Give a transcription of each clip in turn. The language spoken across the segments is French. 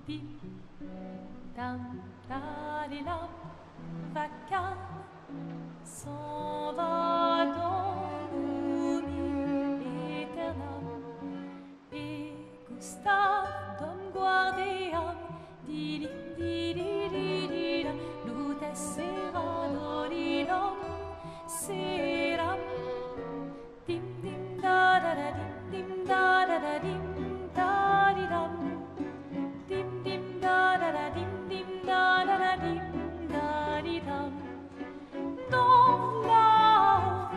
Dim, dam, dadilam, vaca s'en va dans l'oubli éternel. Et Gustave, dom guardiam, didim, dididididim, lutes sera dodilom, seram, dim, dim, da, da, da, dim, dim, da, da, da, dim, da, di, dam. Dim dim da da da dim dim da da da dim da di dam. Dans là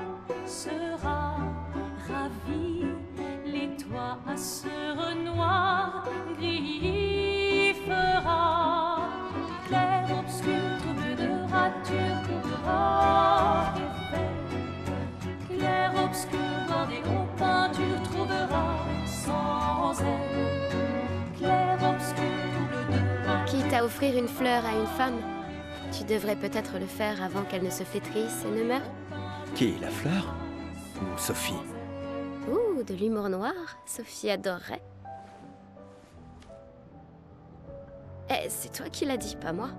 sera ravi, les toits à sœur noir gris fera. Clair, obscur, trouble de rature, trouvera effet. Clair, obscur, noir des gros peintures, trouvera sans elle. Clair, obscur, Quitte à offrir une fleur à une femme, tu devrais peut-être le faire avant qu'elle ne se flétrisse et ne meure. Qui, la fleur? Ou Sophie? Ouh, de l'humour noir, Sophie adorerait. Eh, c'est toi qui l'as dit, pas moi.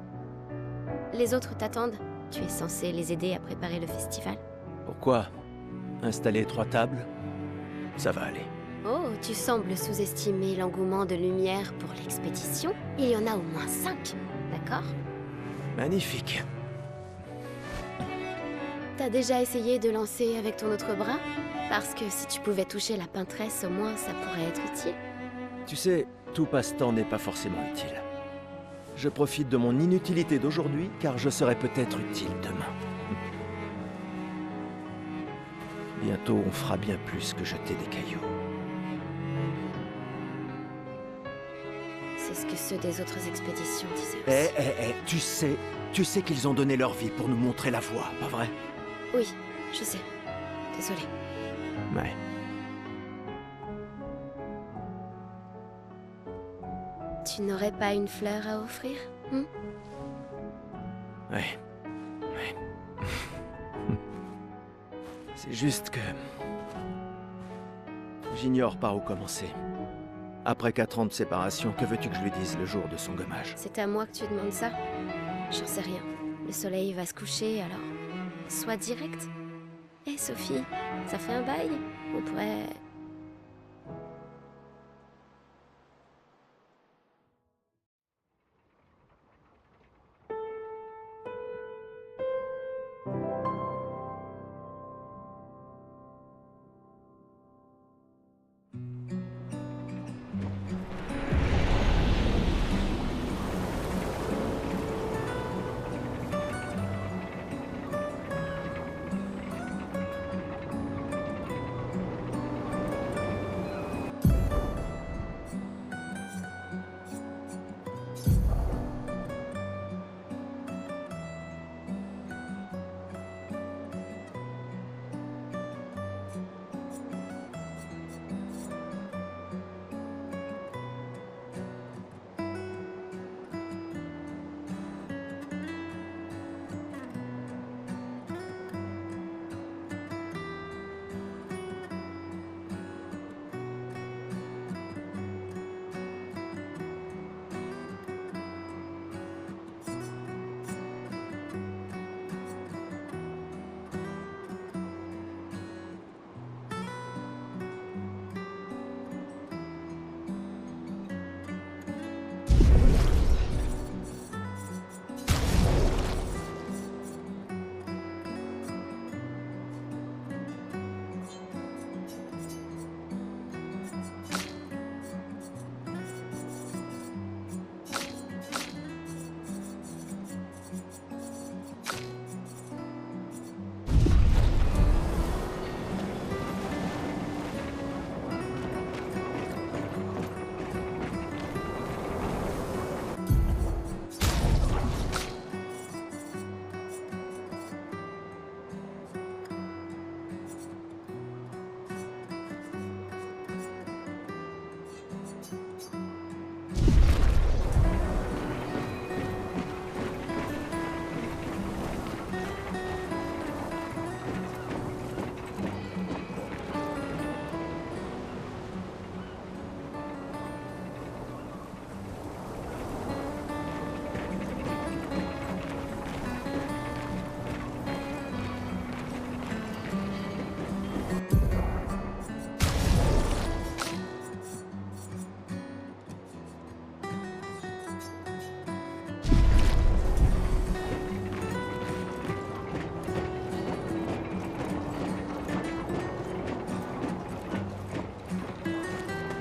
Les autres t'attendent. Tu es censé les aider à préparer le festival. Pourquoi installer 3 tables? Ça va aller. Oh, tu sembles sous-estimer l'engouement de Lumière pour l'expédition. Il y en a au moins 5, d'accord? Magnifique. T'as déjà essayé de lancer avec ton autre bras? Parce que si tu pouvais toucher la peintresse, au moins ça pourrait être utile. Tu sais, tout passe-temps n'est pas forcément utile. Je profite de mon inutilité d'aujourd'hui, car je serai peut-être utile demain. Bientôt, on fera bien plus que jeter des cailloux. C'est ce que ceux des autres expéditions disaient aussi. Tu sais qu'ils ont donné leur vie pour nous montrer la voie, pas vrai? Oui, je sais. Désolée. Ouais. Tu n'aurais pas une fleur à offrir, hein? Ouais. C'est juste que... j'ignore par où commencer. Après 4 ans de séparation, que veux-tu que je lui dise le jour de son gommage? C'est à moi que tu demandes ça? J'en sais rien. Le soleil va se coucher, alors... sois direct. Hé, Sophie, ça fait un bail? On pourrait...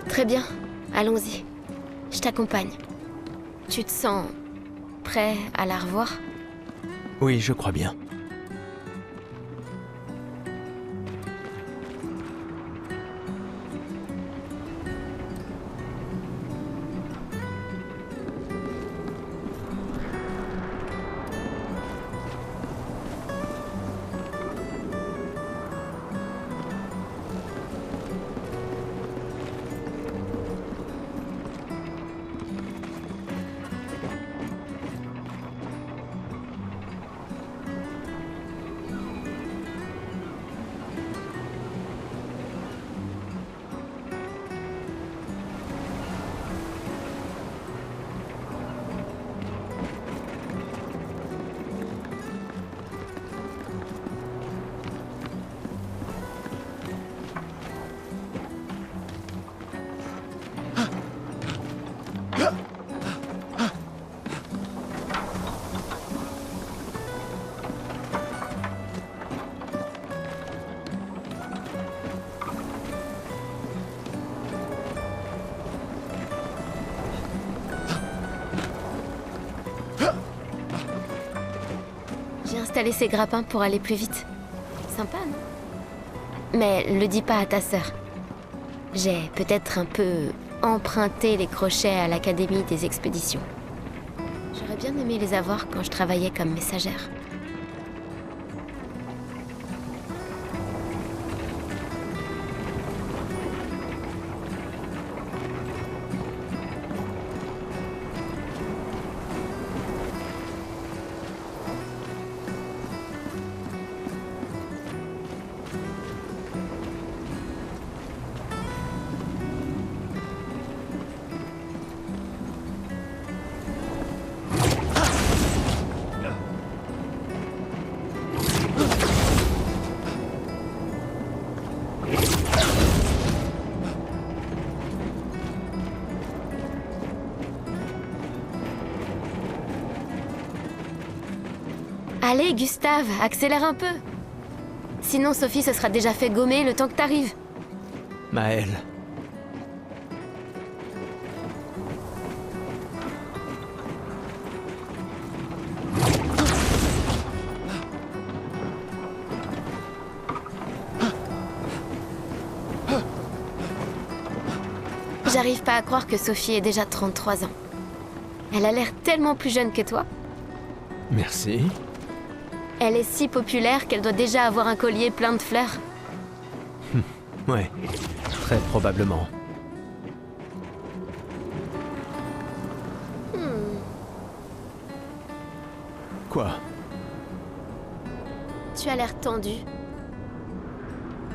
Très bien, allons-y. Je t'accompagne. Tu te sens... prêt à la revoir? Oui, je crois bien. installer ces grappins pour aller plus vite. Sympa, non? Mais le dis pas à ta sœur. J'ai peut-être un peu emprunté les crochets à l'Académie des expéditions. J'aurais bien aimé les avoir quand je travaillais comme messagère. Allez, Gustave, accélère un peu. Sinon, Sophie se sera déjà fait gommer le temps que t'arrives. Maëlle. J'arrive pas à croire que Sophie ait déjà 33 ans. Elle a l'air tellement plus jeune que toi. Merci. Elle est si populaire qu'elle doit déjà avoir un collier plein de fleurs. Ouais, très probablement. Quoi? Tu as l'air tendu.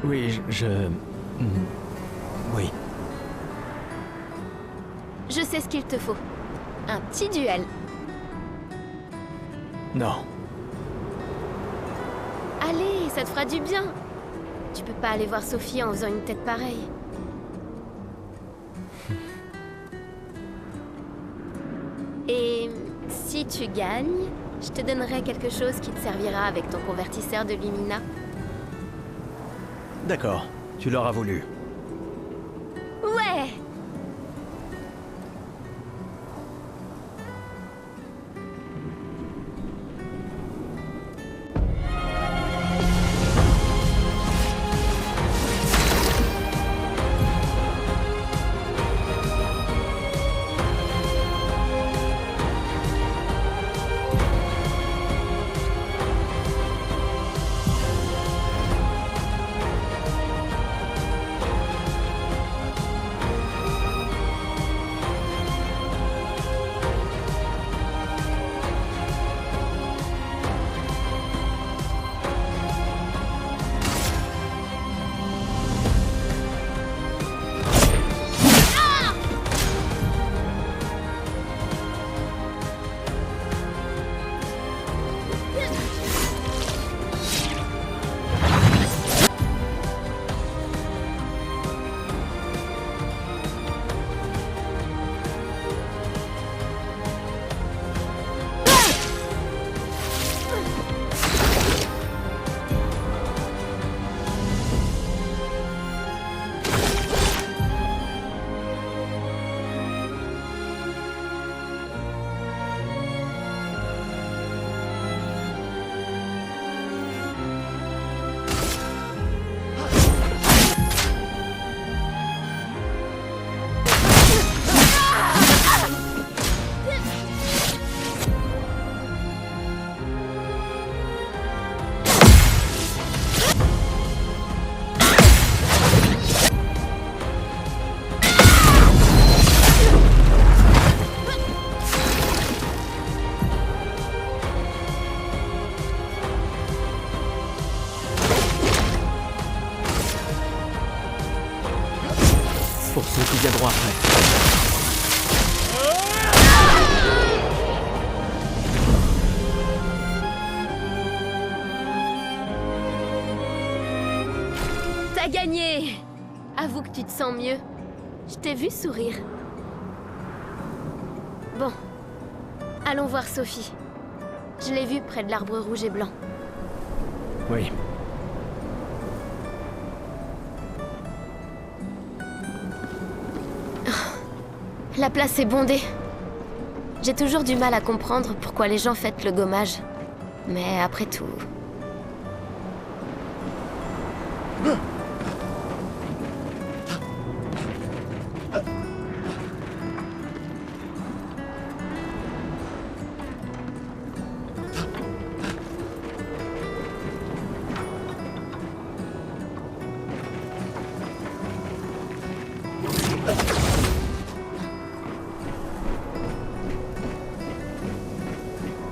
Oui, Oui. Je sais ce qu'il te faut. Un petit duel. Non. Allez, ça te fera du bien. Tu peux pas aller voir Sophie en faisant une tête pareille. Et si tu gagnes, je te donnerai quelque chose qui te servira avec ton convertisseur de Lumina. D'accord, tu l'auras voulu. Ouais! Pour ceux qui viendront après. T'as gagné! Avoue que tu te sens mieux. Je t'ai vu sourire. Bon. Allons voir Sophie. Je l'ai vue près de l'arbre rouge et blanc. Oui. La place est bondée. J'ai toujours du mal à comprendre pourquoi les gens fêtent le gommage. Mais après tout...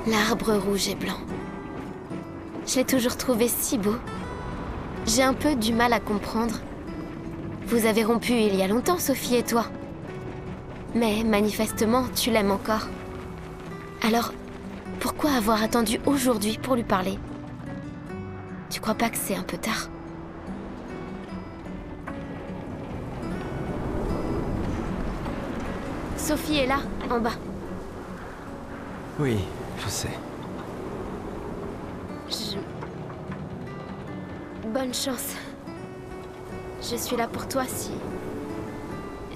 L'arbre rouge et blanc. Je l'ai toujours trouvé si beau. J'ai un peu du mal à comprendre. Vous avez rompu il y a longtemps, Sophie et toi. Mais manifestement, tu l'aimes encore. Alors, pourquoi avoir attendu aujourd'hui pour lui parler? Tu crois pas que c'est un peu tard? Sophie est là, en bas. Oui, je sais. Bonne chance. Je suis là pour toi si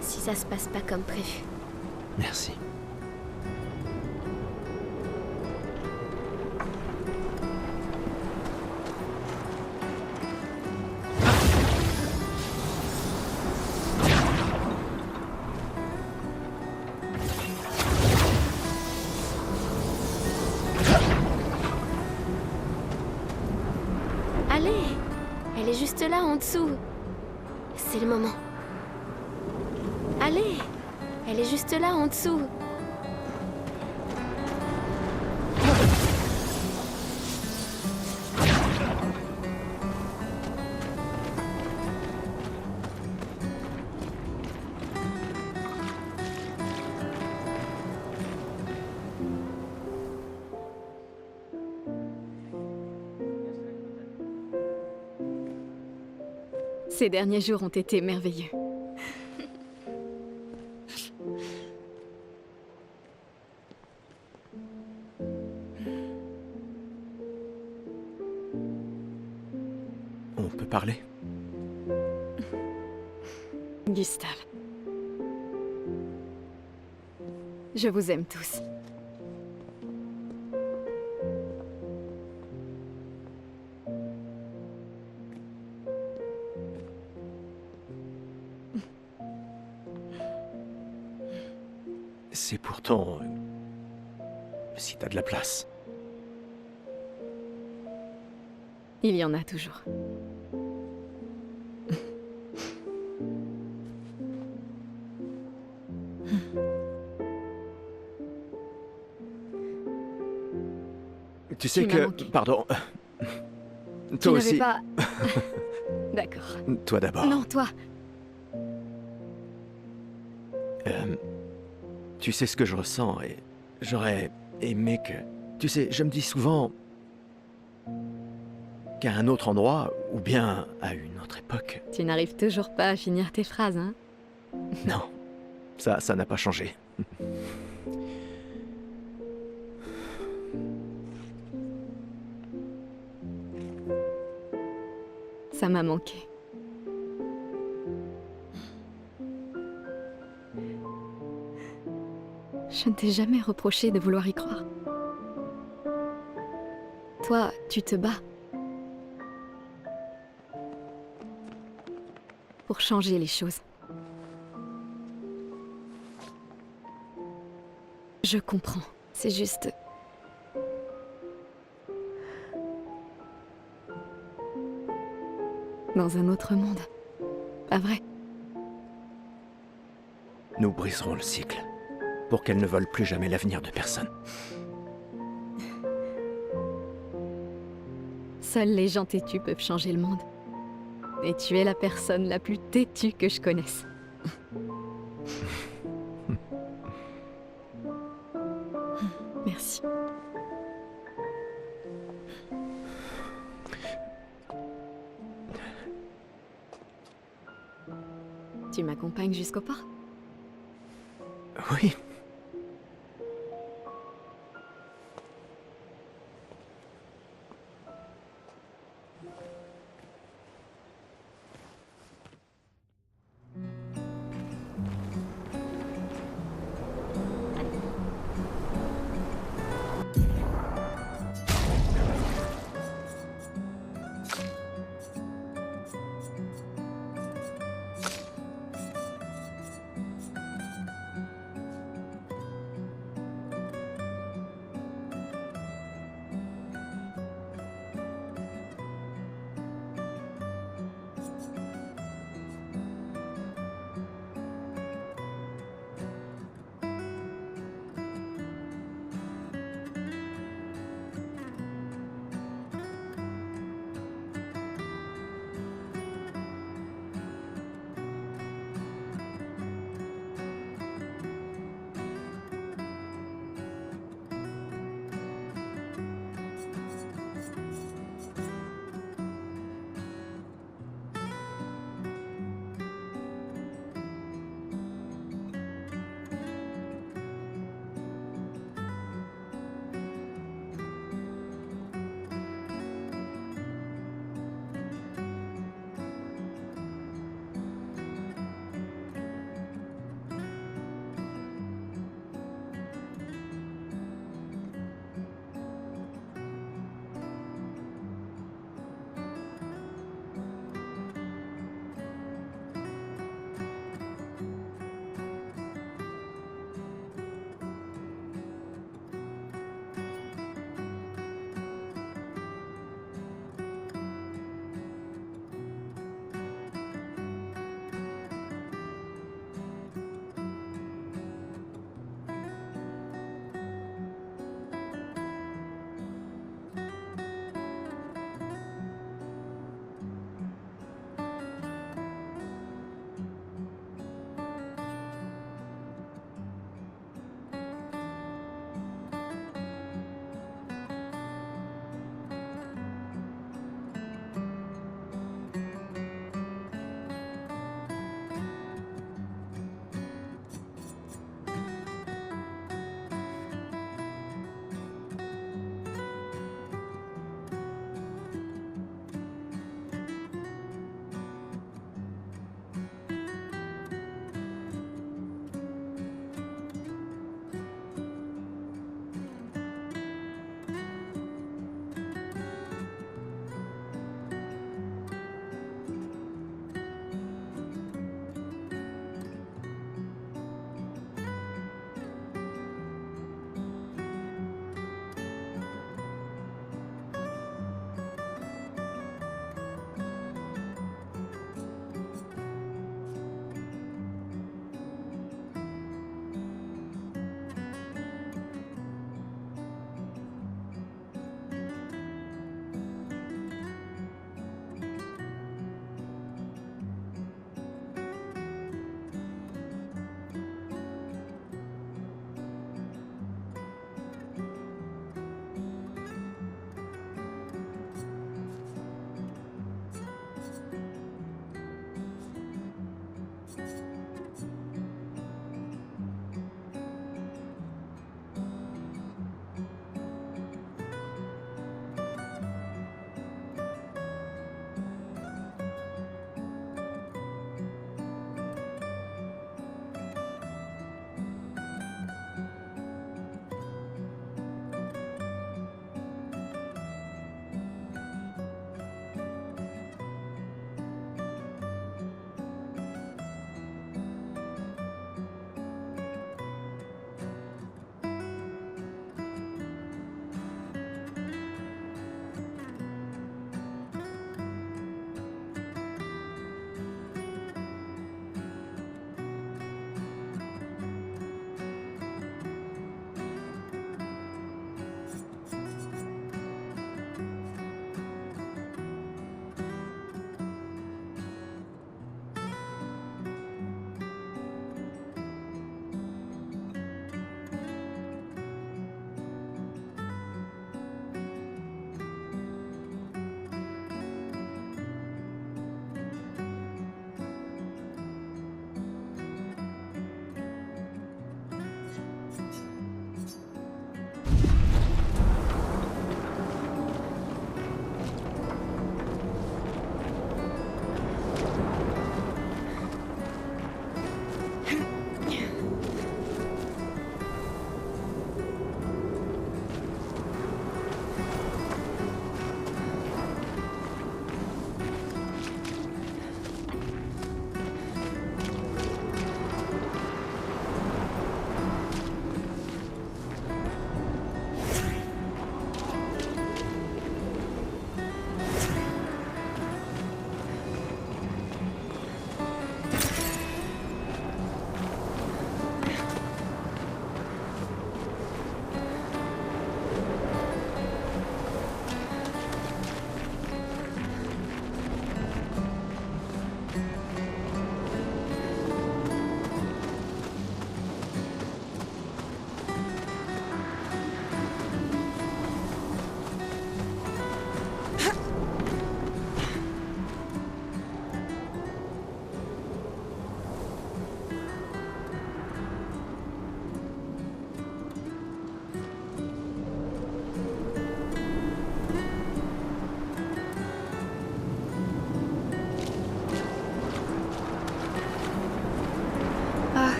ça se passe pas comme prévu. Merci. Allez, elle est juste là en dessous. C'est le moment. Allez, elle est juste là en dessous. Ces derniers jours ont été merveilleux. On peut parler? Gustave. Je vous aime tous. C'est pourtant... si t'as de la place. Il y en a toujours. Tu sais Tu m'as que... manqué. Pardon. Tu Toi n'avais aussi. pas... D'accord. Toi d'abord. Non, toi. Tu sais ce que je ressens et j'aurais aimé que... Tu sais, je me dis souvent qu'à un autre endroit, ou bien à une autre époque... Tu n'arrives toujours pas à finir tes phrases, hein? Non, ça n'a pas changé. Ça m'a manqué. Je ne t'ai jamais reproché de vouloir y croire. Toi, tu te bats. Pour changer les choses. Je comprends. C'est juste... Dans un autre monde. Pas vrai? Nous briserons le cycle, pour qu'elle ne vole plus jamais l'avenir de personne. Seuls les gens têtus peuvent changer le monde. Et tu es la personne la plus têtue que je connaisse. Merci. Tu m'accompagnes jusqu'au port? Oui.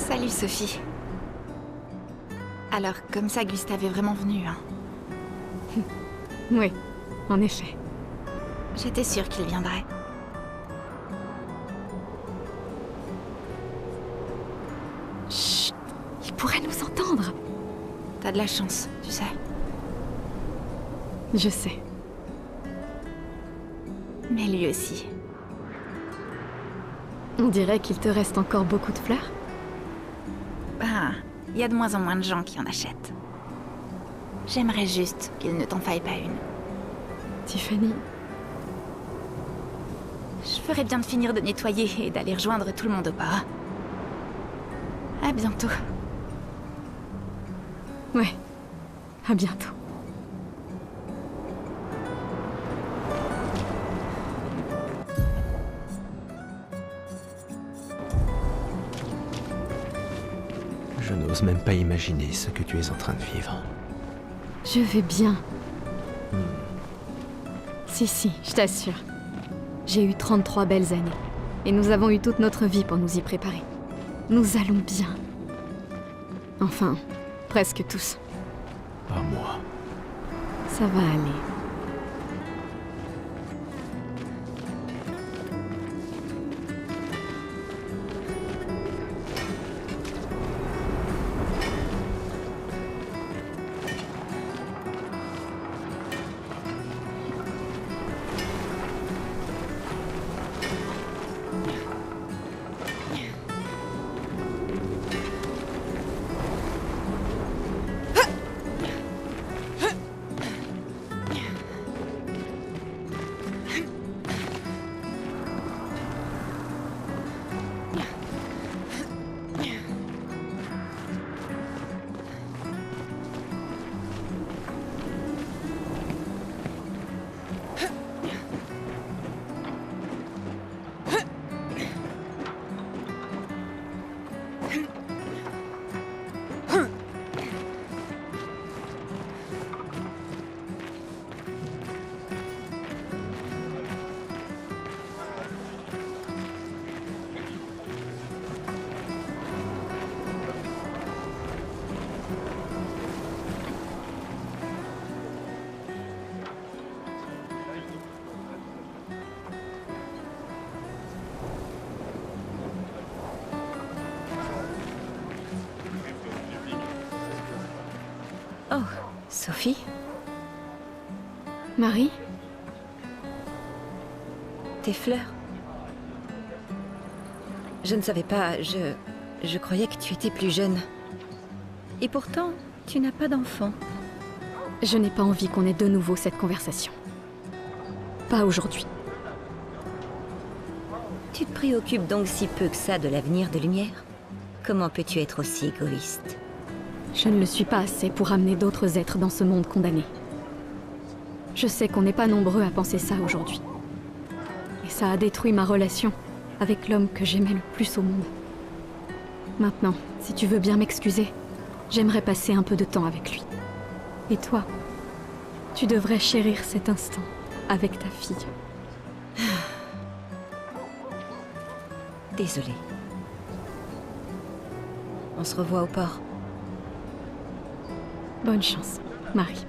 Salut Sophie. Alors, comme ça, Gustave est vraiment venu, hein. Oui, en effet. J'étais sûre qu'il viendrait. Chut, il pourrait nous entendre. T'as de la chance, tu sais. Je sais. Mais lui aussi. On dirait qu'il te reste encore beaucoup de fleurs. Ben, il y a de moins en moins de gens qui en achètent. J'aimerais juste qu'il ne t'en faille pas une. Tiffany, Je ferais bien de finir de nettoyer et d'aller rejoindre tout le monde au pas. À bientôt. ouais. À bientôt. Je n'ose même pas imaginer ce que tu es en train de vivre. Je vais bien. Si, je t'assure. J'ai eu 33 belles années. Et nous avons eu toute notre vie pour nous y préparer. Nous allons bien. Enfin, presque tous. Pas moi. Ça va aller. Oh, Sophie? Marie? Tes fleurs? Je ne savais pas, je croyais que tu étais plus jeune. Et pourtant, tu n'as pas d'enfant. Je n'ai pas envie qu'on ait de nouveau cette conversation. Pas aujourd'hui. Tu te préoccupes donc si peu que ça de l'avenir de Lumière? Comment peux-tu être aussi égoïste? Je ne le suis pas assez pour amener d'autres êtres dans ce monde condamné. Je sais qu'on n'est pas nombreux à penser ça aujourd'hui. Et ça a détruit ma relation avec l'homme que j'aimais le plus au monde. Maintenant, si tu veux bien m'excuser, j'aimerais passer un peu de temps avec lui. Et toi, tu devrais chérir cet instant avec ta fille. Désolée. On se revoit au port. Bonne chance, Marie.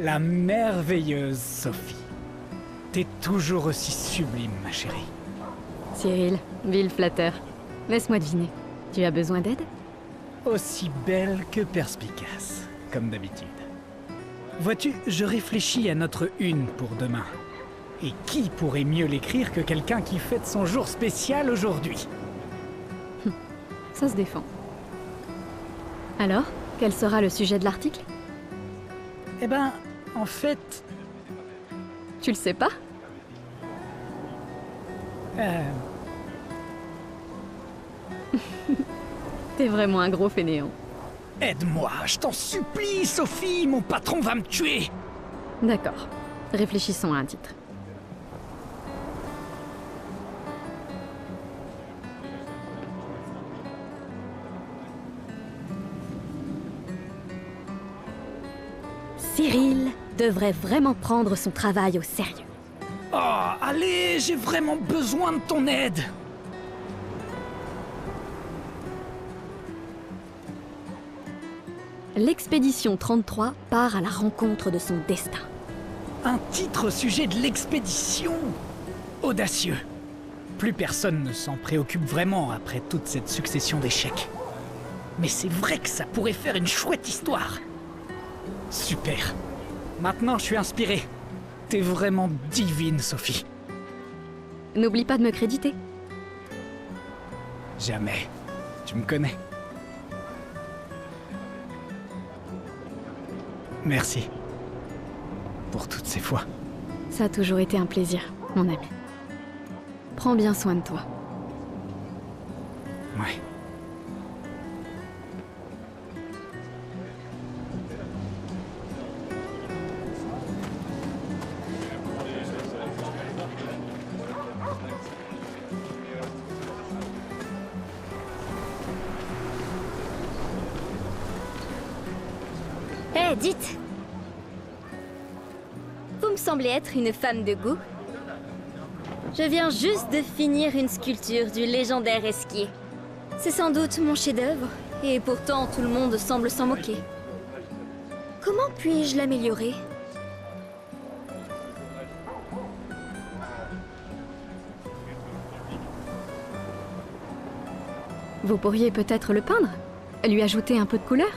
La merveilleuse Sophie. T'es toujours aussi sublime, ma chérie. Cyril, vil flatteur. Laisse-moi deviner. Tu as besoin d'aide? Aussi belle que perspicace, comme d'habitude. Vois-tu, je réfléchis à notre une pour demain. Et qui pourrait mieux l'écrire que quelqu'un qui fête son jour spécial aujourd'hui? Ça se défend. Alors, quel sera le sujet de l'article? Eh ben, en fait... Tu le sais pas? T'es vraiment un gros fainéant. Aide-moi, je t'en supplie, Sophie, mon patron va me tuer. D'accord. Réfléchissons à un titre. Cyril devrait vraiment prendre son travail au sérieux. Oh, allez, j'ai vraiment besoin de ton aide. L'expédition 33 part à la rencontre de son destin. Un titre au sujet de l'expédition. Audacieux. Plus personne ne s'en préoccupe vraiment après toute cette succession d'échecs. Mais c'est vrai que ça pourrait faire une chouette histoire. Super. Maintenant, je suis inspiré. T'es vraiment divine, Sophie. N'oublie pas de me créditer. Jamais. Tu me connais. Merci. Pour toutes ces fois. Ça a toujours été un plaisir, mon ami. Prends bien soin de toi. Ouais. Eh, dites! Vous me semblez être une femme de goût. Je viens juste de finir une sculpture du légendaire Esquier. C'est sans doute mon chef-d'œuvre, et pourtant tout le monde semble s'en moquer. Comment puis-je l'améliorer? Vous pourriez peut-être le peindre? Lui ajouter un peu de couleur?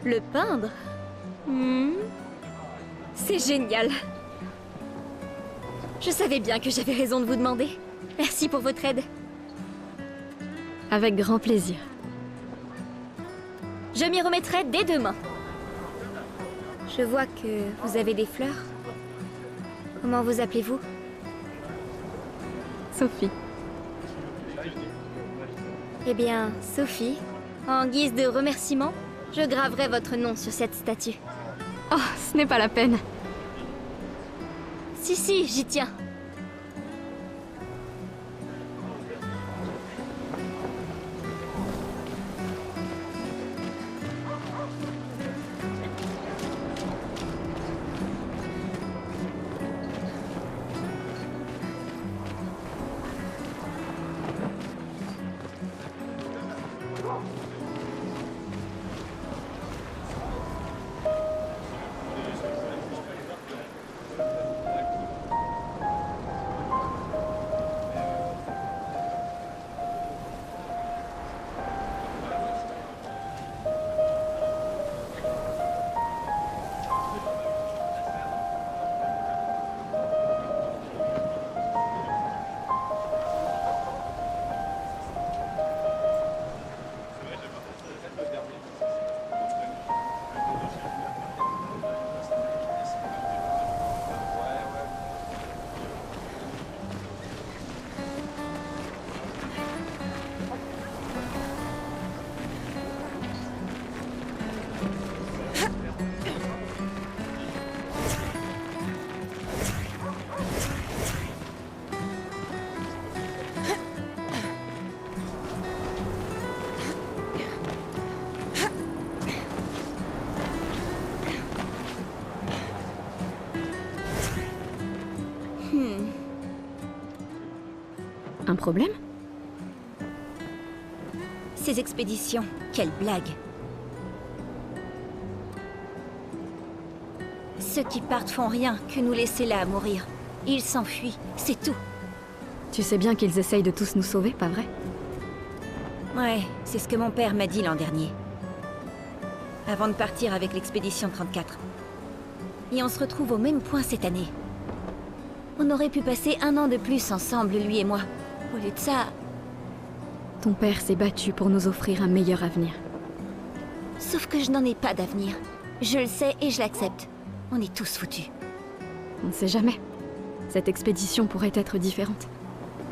Le peindre? C'est génial. Je savais bien que j'avais raison de vous demander. Merci pour votre aide. Avec grand plaisir. Je m'y remettrai dès demain. Je vois que vous avez des fleurs. Comment vous appelez-vous? Sophie. Eh bien, Sophie, en guise de remerciement, je graverai votre nom sur cette statue. Oh, ce n'est pas la peine. Si, j'y tiens. Un problème? Ces expéditions, quelle blague. Ceux qui partent font rien que nous laisser là à mourir. Ils s'enfuient, c'est tout. Tu sais bien qu'ils essayent de tous nous sauver, pas vrai? Ouais, c'est ce que mon père m'a dit l'an dernier. Avant de partir avec l'expédition 34. Et on se retrouve au même point cette année. On aurait pu passer 1 an de plus ensemble, lui et moi. Au lieu de ça... Ton père s'est battu pour nous offrir un meilleur avenir. Sauf que je n'en ai pas d'avenir. Je le sais et je l'accepte. On est tous foutus. On ne sait jamais. Cette expédition pourrait être différente.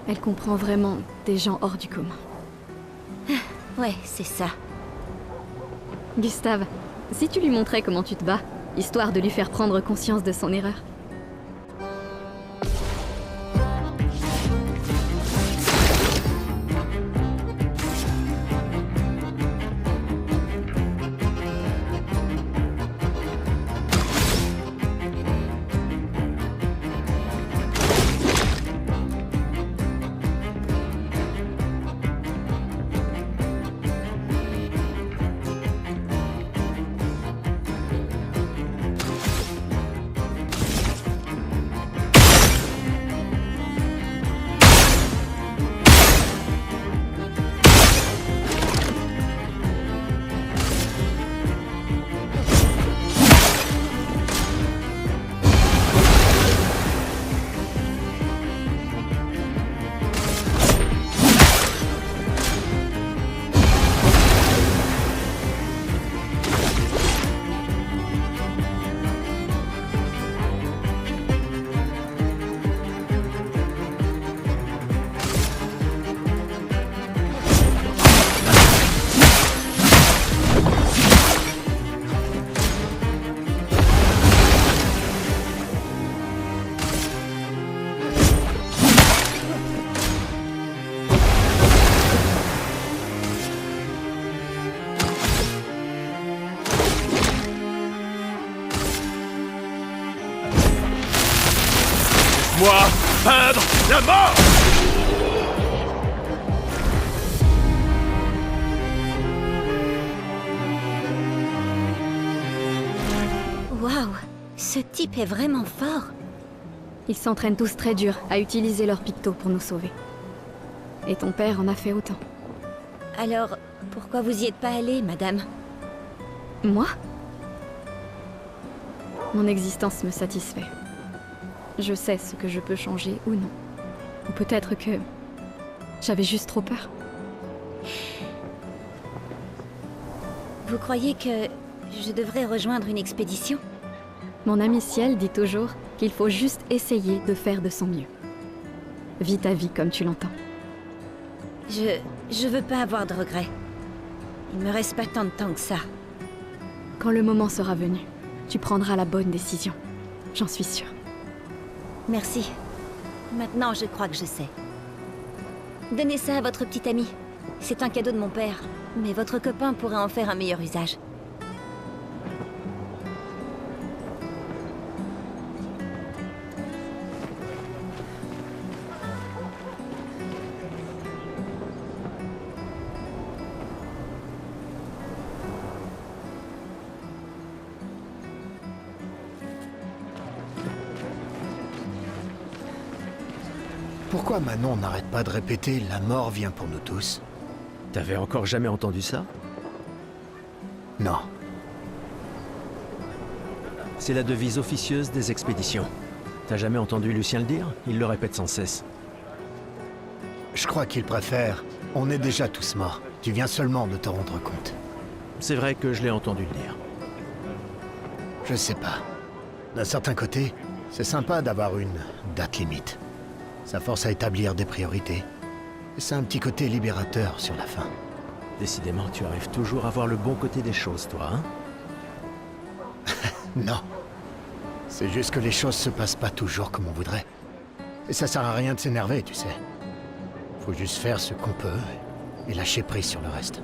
Elle comprend vraiment des gens hors du commun. Ouais, c'est ça. Gustave, si tu lui montrais comment tu te bats, histoire de lui faire prendre conscience de son erreur. Moi, peindre la mort! Waouh, ce type est vraiment fort. Ils s'entraînent tous très dur à utiliser leur picto pour nous sauver. Et ton père en a fait autant. Alors, pourquoi vous y êtes pas allée, madame? Moi? Mon existence me satisfait. Je sais ce que je peux changer ou non. Ou peut-être que... j'avais juste trop peur. Vous croyez que je devrais rejoindre une expédition? Mon ami Ciel dit toujours qu'il faut juste essayer de faire de son mieux. Vis ta vie comme tu l'entends. Je veux pas avoir de regrets. Il me reste pas tant de temps que ça. Quand le moment sera venu, tu prendras la bonne décision. J'en suis sûre. Merci. Maintenant, je crois que je sais. Donnez ça à votre petit ami. C'est un cadeau de mon père, mais votre copain pourrait en faire un meilleur usage. Pourquoi Manon n'arrête pas de répéter « la mort vient pour nous tous » ? T'avais encore jamais entendu ça? Non. C'est la devise officieuse des expéditions. T'as jamais entendu Lucien le dire? Il le répète sans cesse. Je crois qu'il préfère « on est déjà tous morts, tu viens seulement de te rendre compte ». C'est vrai que je l'ai entendu le dire. Je sais pas. D'un certain côté, c'est sympa d'avoir une date limite. Ça force à établir des priorités. Et c'est un petit côté libérateur sur la fin. Décidément, tu arrives toujours à voir le bon côté des choses, toi, hein? Non. C'est juste que les choses se passent pas toujours comme on voudrait. Et ça sert à rien de s'énerver, tu sais. Faut juste faire ce qu'on peut et lâcher prise sur le reste.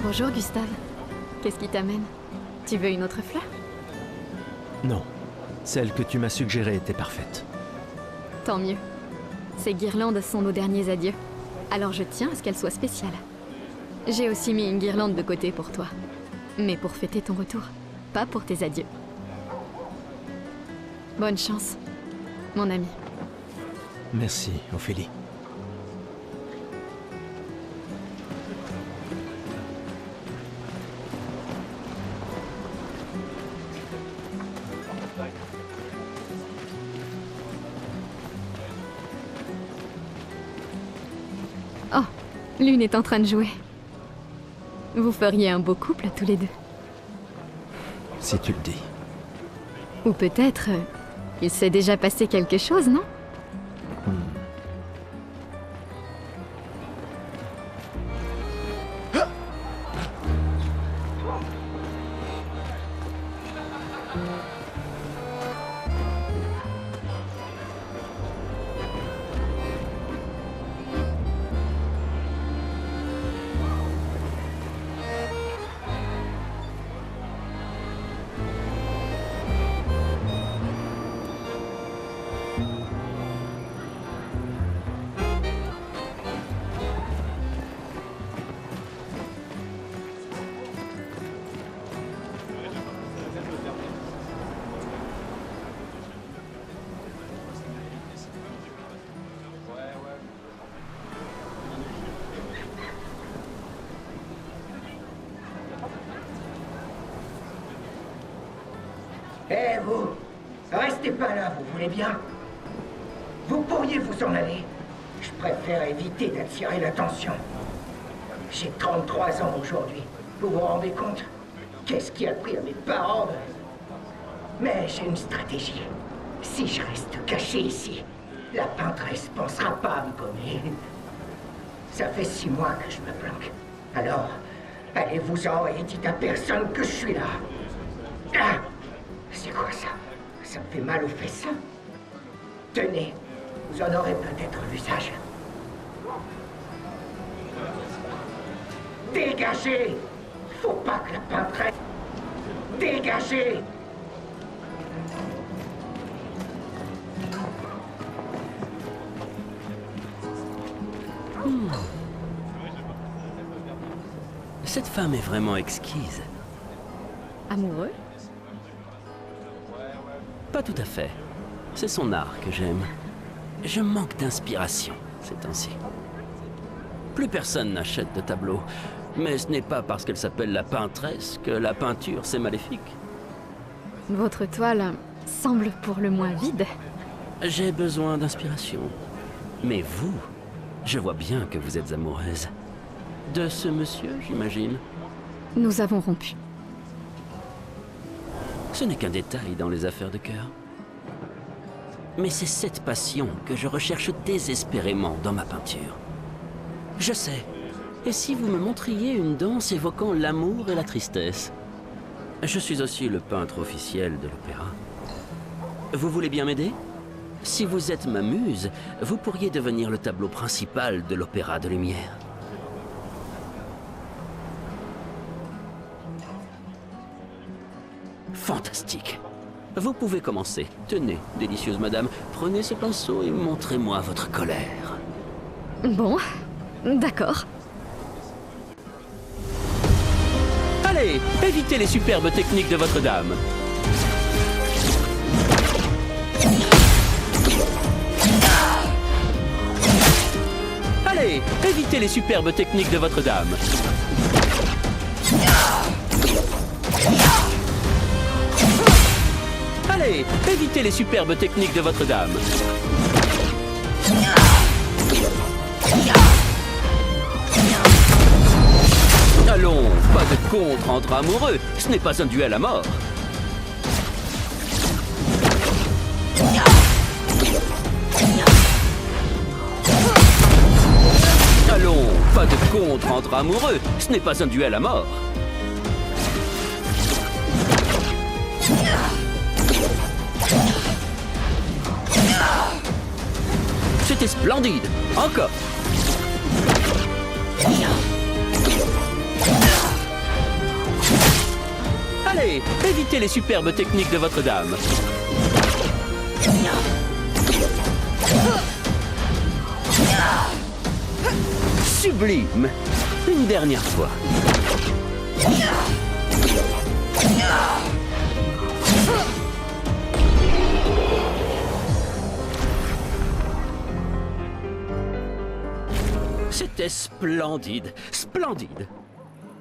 Bonjour Gustave. Qu'est-ce qui t'amène? Tu veux une autre fleur? Non. Celle que tu m'as suggérée était parfaite. Tant mieux. Ces guirlandes sont nos derniers adieux. Alors je tiens à ce qu'elles soient spéciales. J'ai aussi mis une guirlande de côté pour toi. Mais pour fêter ton retour, pas pour tes adieux. Bonne chance, mon ami. Merci, Ophélie. Oh, Lune est en train de jouer. Vous feriez un beau couple tous les deux. Si tu le dis. Ou peut-être, il s'est déjà passé quelque chose, non? Eh vous, restez pas là, vous voulez bien? Vous pourriez vous en aller. Je préfère éviter d'attirer l'attention. J'ai 33 ans aujourd'hui. Vous vous rendez compte? Qu'est-ce qui a pris à mes parents? Mais j'ai une stratégie. Si je reste caché ici, la peintresse pensera pas à me gommer. Ça fait 6 mois que je me planque. Alors, allez-vous-en et dites à personne que je suis là. Ah! C'est quoi ça? Ça me fait mal aux fesses. Tenez, vous en aurez peut-être l'usage. Dégagez! Faut pas que la peintresse... Dégagez! Cette femme est vraiment exquise. Amoureux? Pas tout à fait. C'est son art que j'aime. Je manque d'inspiration ces temps-ci. Plus personne n'achète de tableaux. Mais ce n'est pas parce qu'elle s'appelle la peintresse que la peinture c'est maléfique. Votre toile semble pour le moins vide. J'ai besoin d'inspiration. Mais vous, je vois bien que vous êtes amoureuse. De ce monsieur, j'imagine. Nous avons rompu. Ce n'est qu'un détail dans les affaires de cœur. Mais c'est cette passion que je recherche désespérément dans ma peinture. Je sais. Et si vous me montriez une danse évoquant l'amour et la tristesse? Je suis aussi le peintre officiel de l'opéra. Vous voulez bien m'aider? Si vous êtes ma muse, vous pourriez devenir le tableau principal de l'opéra de lumière. Fantastique. Vous pouvez commencer. Tenez, délicieuse madame, prenez ce pinceau et montrez-moi votre colère. Bon, d'accord. Allez, évitez les superbes techniques de votre dame. Allez, évitez les superbes techniques de votre dame. Allez, évitez les superbes techniques de votre dame. Allons, pas de contre entre amoureux, ce n'est pas un duel à mort. Allons, pas de contre entre amoureux, ce n'est pas un duel à mort. C'était splendide. Encore. Allez, évitez les superbes techniques de votre dame. Sublime. Une dernière fois. C'était splendide, splendide.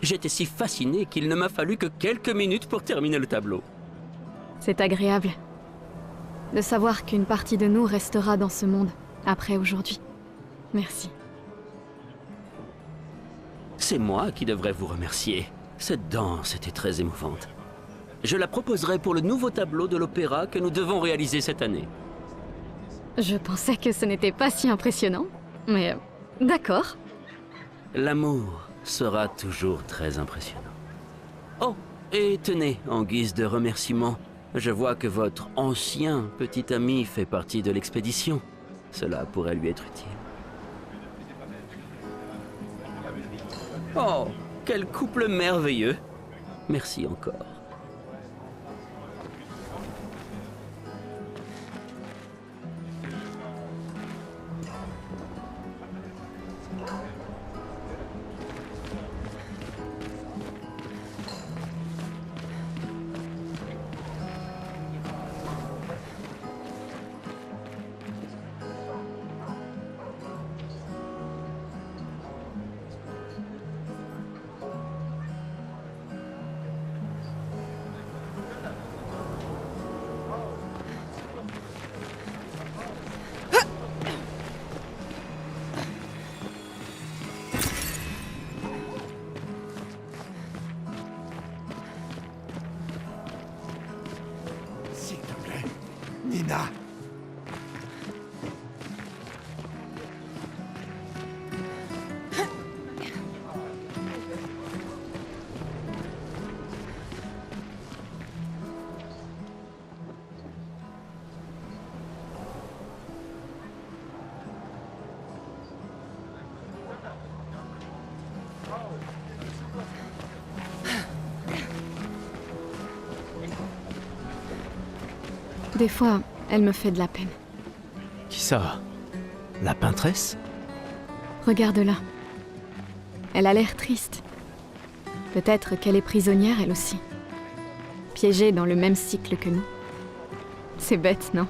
J'étais si fasciné qu'il ne m'a fallu que quelques minutes pour terminer le tableau. C'est agréable de savoir qu'une partie de nous restera dans ce monde après aujourd'hui. Merci. C'est moi qui devrais vous remercier. Cette danse était très émouvante. Je la proposerai pour le nouveau tableau de l'opéra que nous devons réaliser cette année. Je pensais que ce n'était pas si impressionnant, mais d'accord. L'amour sera toujours très impressionnant. Oh, et tenez, en guise de remerciement, je vois que votre ancien petit ami fait partie de l'expédition. Cela pourrait lui être utile. Oh, quel couple merveilleux! Merci encore. S'il te plaît, Nina. Des fois, elle me fait de la peine. Qui ça? La peintresse? Regarde-la. Elle a l'air triste. Peut-être qu'elle est prisonnière, elle aussi. Piégée dans le même cycle que nous. C'est bête, non?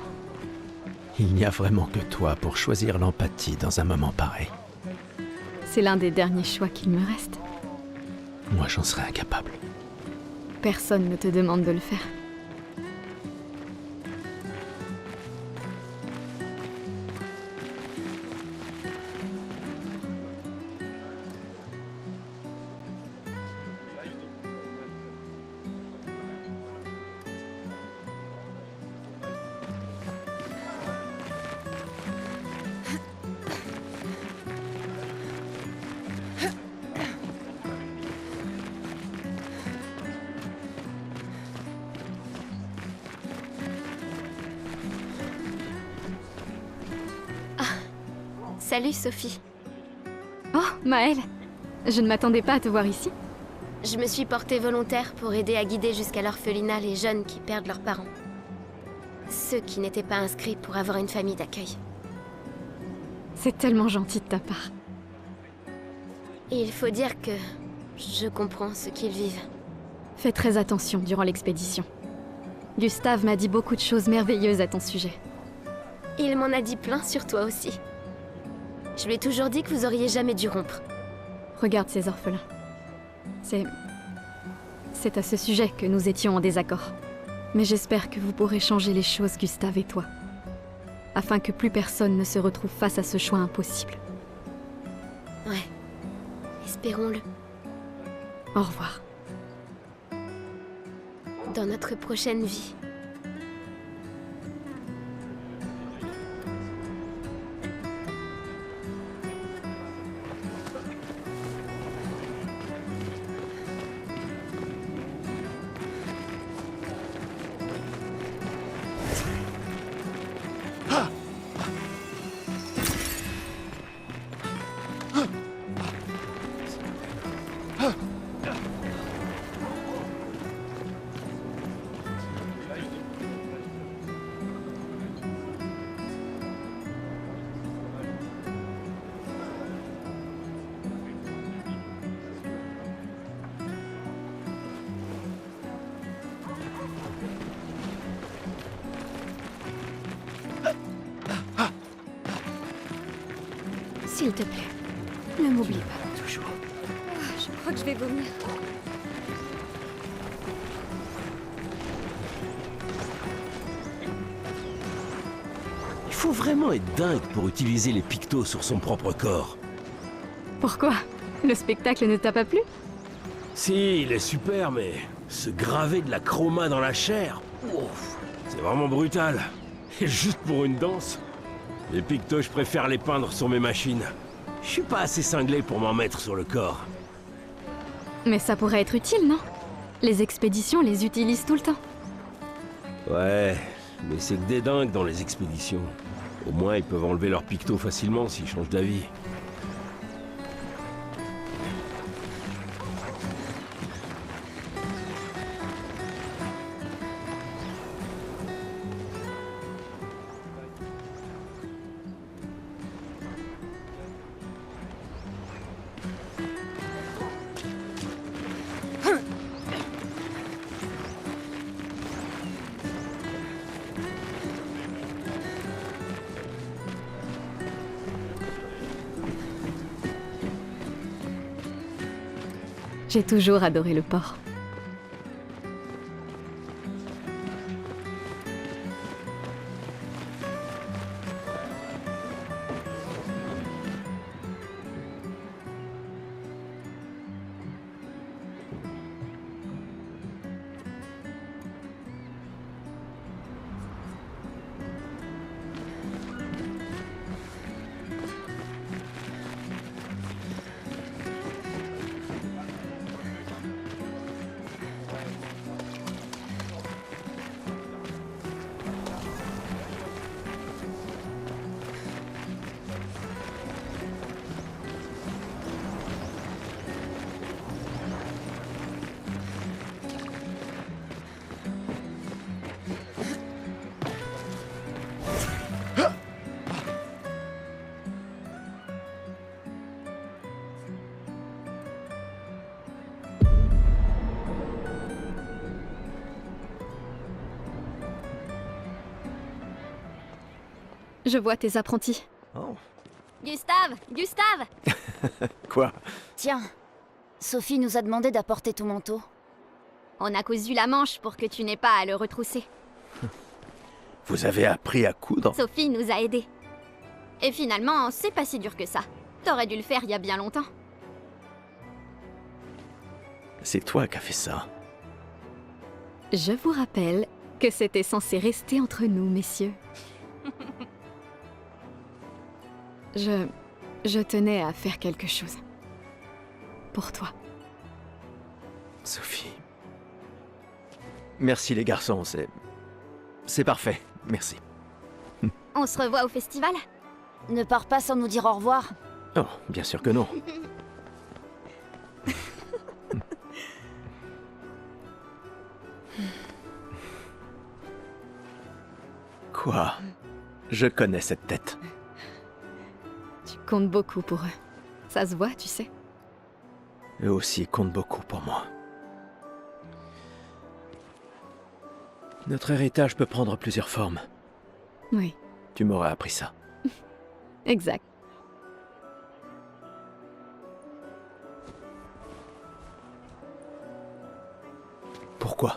Il n'y a vraiment que toi pour choisir l'empathie dans un moment pareil. C'est l'un des derniers choix qu'il me reste. Moi, j'en serais incapable. Personne ne te demande de le faire. Salut Sophie. Oh, Maëlle. Je ne m'attendais pas à te voir ici. Je me suis portée volontaire pour aider à guider jusqu'à l'orphelinat les jeunes qui perdent leurs parents. Ceux qui n'étaient pas inscrits pour avoir une famille d'accueil. C'est tellement gentil de ta part. Et il faut dire que je comprends ce qu'ils vivent. Fais très attention durant l'expédition. Gustave m'a dit beaucoup de choses merveilleuses à ton sujet. Il m'en a dit plein sur toi aussi. Je lui ai toujours dit que vous auriez jamais dû rompre. Regarde ces orphelins. C'est à ce sujet que nous étions en désaccord. Mais j'espère que vous pourrez changer les choses, Gustave et toi. Afin que plus personne ne se retrouve face à ce choix impossible. Ouais. Espérons-le. Au revoir. Dans notre prochaine vie. S'il te plaît, ne m'oublie pas. Toujours. Je crois que je vais vomir. Il faut vraiment être dingue pour utiliser les pictos sur son propre corps. Pourquoi? Le spectacle ne t'a pas plu? Si, il est super, mais se graver de la chroma dans la chair, ouf, c'est vraiment brutal. Et juste pour une danse, les pictos, je préfère les peindre sur mes machines. Je suis pas assez cinglé pour m'en mettre sur le corps. Mais ça pourrait être utile, non? Les expéditions les utilisent tout le temps. Ouais, mais c'est que des dingues dans les expéditions. Au moins, ils peuvent enlever leurs pictos facilement s'ils changent d'avis. J'ai toujours adoré le port. Je vois tes apprentis. Oh. Gustave! Gustave! Quoi? Tiens, Sophie nous a demandé d'apporter ton manteau. On a cousu la manche pour que tu n'aies pas à le retrousser. Vous avez appris à coudre? Sophie nous a aidés. Et finalement, c'est pas si dur que ça. T'aurais dû le faire il y a bien longtemps. C'est toi qui as fait ça. Je vous rappelle que c'était censé rester entre nous, messieurs. Je tenais à faire quelque chose. Pour toi. Sophie. Merci les garçons, c'est parfait, merci. On se revoit au festival? Ne pars pas sans nous dire au revoir. Oh, bien sûr que non. Quoi? Je connais cette tête. Tu comptes beaucoup pour eux. Ça se voit, tu sais. Eux aussi comptent beaucoup pour moi. Notre héritage peut prendre plusieurs formes. Oui, Tu m'aurais appris ça. exact. Pourquoi?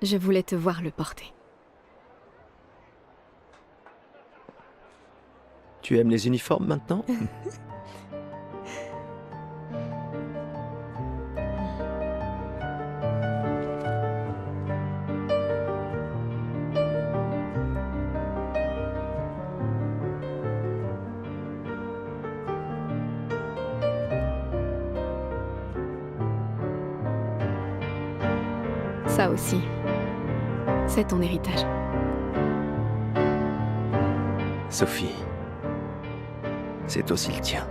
Je voulais te voir le porter. Tu aimes les uniformes maintenant? Ça aussi, c'est ton héritage. Sophie, c'est aussi le tien.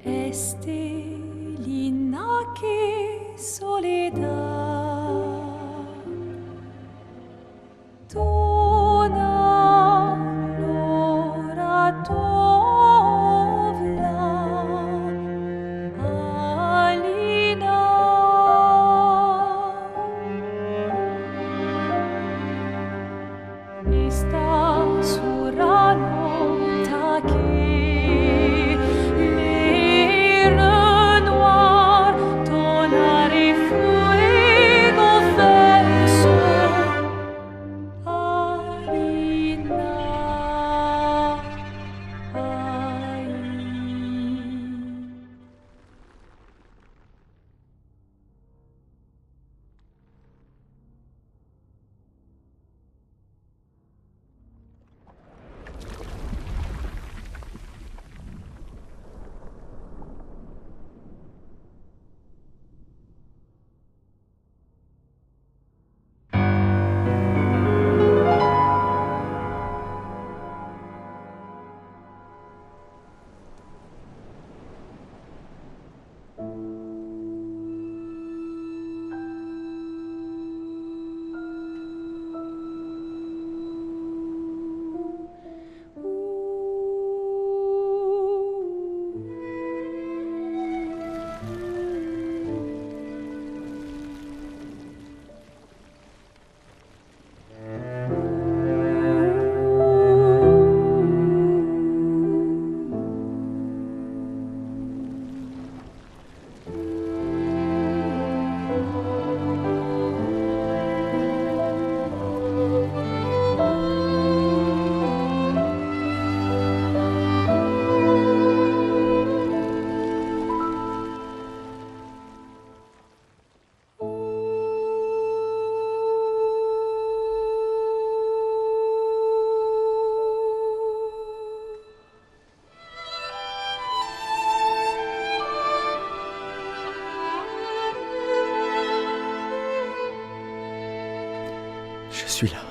Estelina, che soledad. Tona l'ora tovla, Alina. Esta surano taquet, l'air noir, tonare fuego verso, Alina, ai. Je suis là.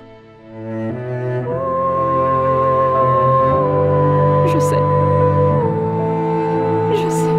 Je sais. Je sais.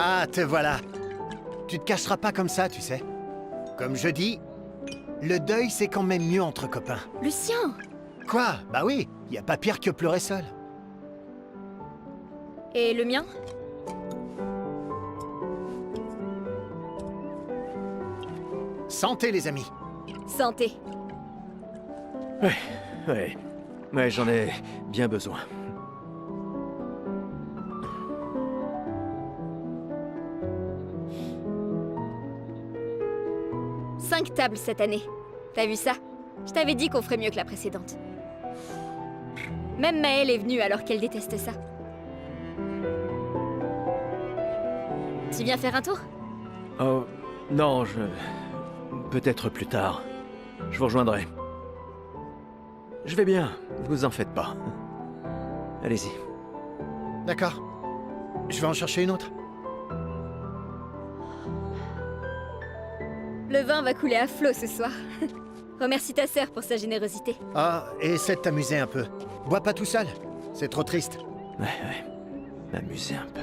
Ah, te voilà. Tu te cacheras pas comme ça, tu sais. Comme je dis, le deuil, c'est quand même mieux entre copains. Lucien! Quoi? Bah oui, y a pas pire que pleurer seul. Et le mien? Santé, les amis. Santé. Ouais, j'en ai bien besoin. Cinq tables cette année. T'as vu ça? Je t'avais dit qu'on ferait mieux que la précédente. Même Maëlle est venue alors qu'elle déteste ça. Tu viens faire un tour? Oh, non, peut-être plus tard. Je vous rejoindrai. Je vais bien, vous en faites pas. Allez-y. D'accord. Je vais en chercher une autre. Le vin va couler à flot ce soir. Remercie ta sœur pour sa générosité. Ah, et essaie de t'amuser un peu. Bois pas tout seul. C'est trop triste. Ouais. M'amuser un peu.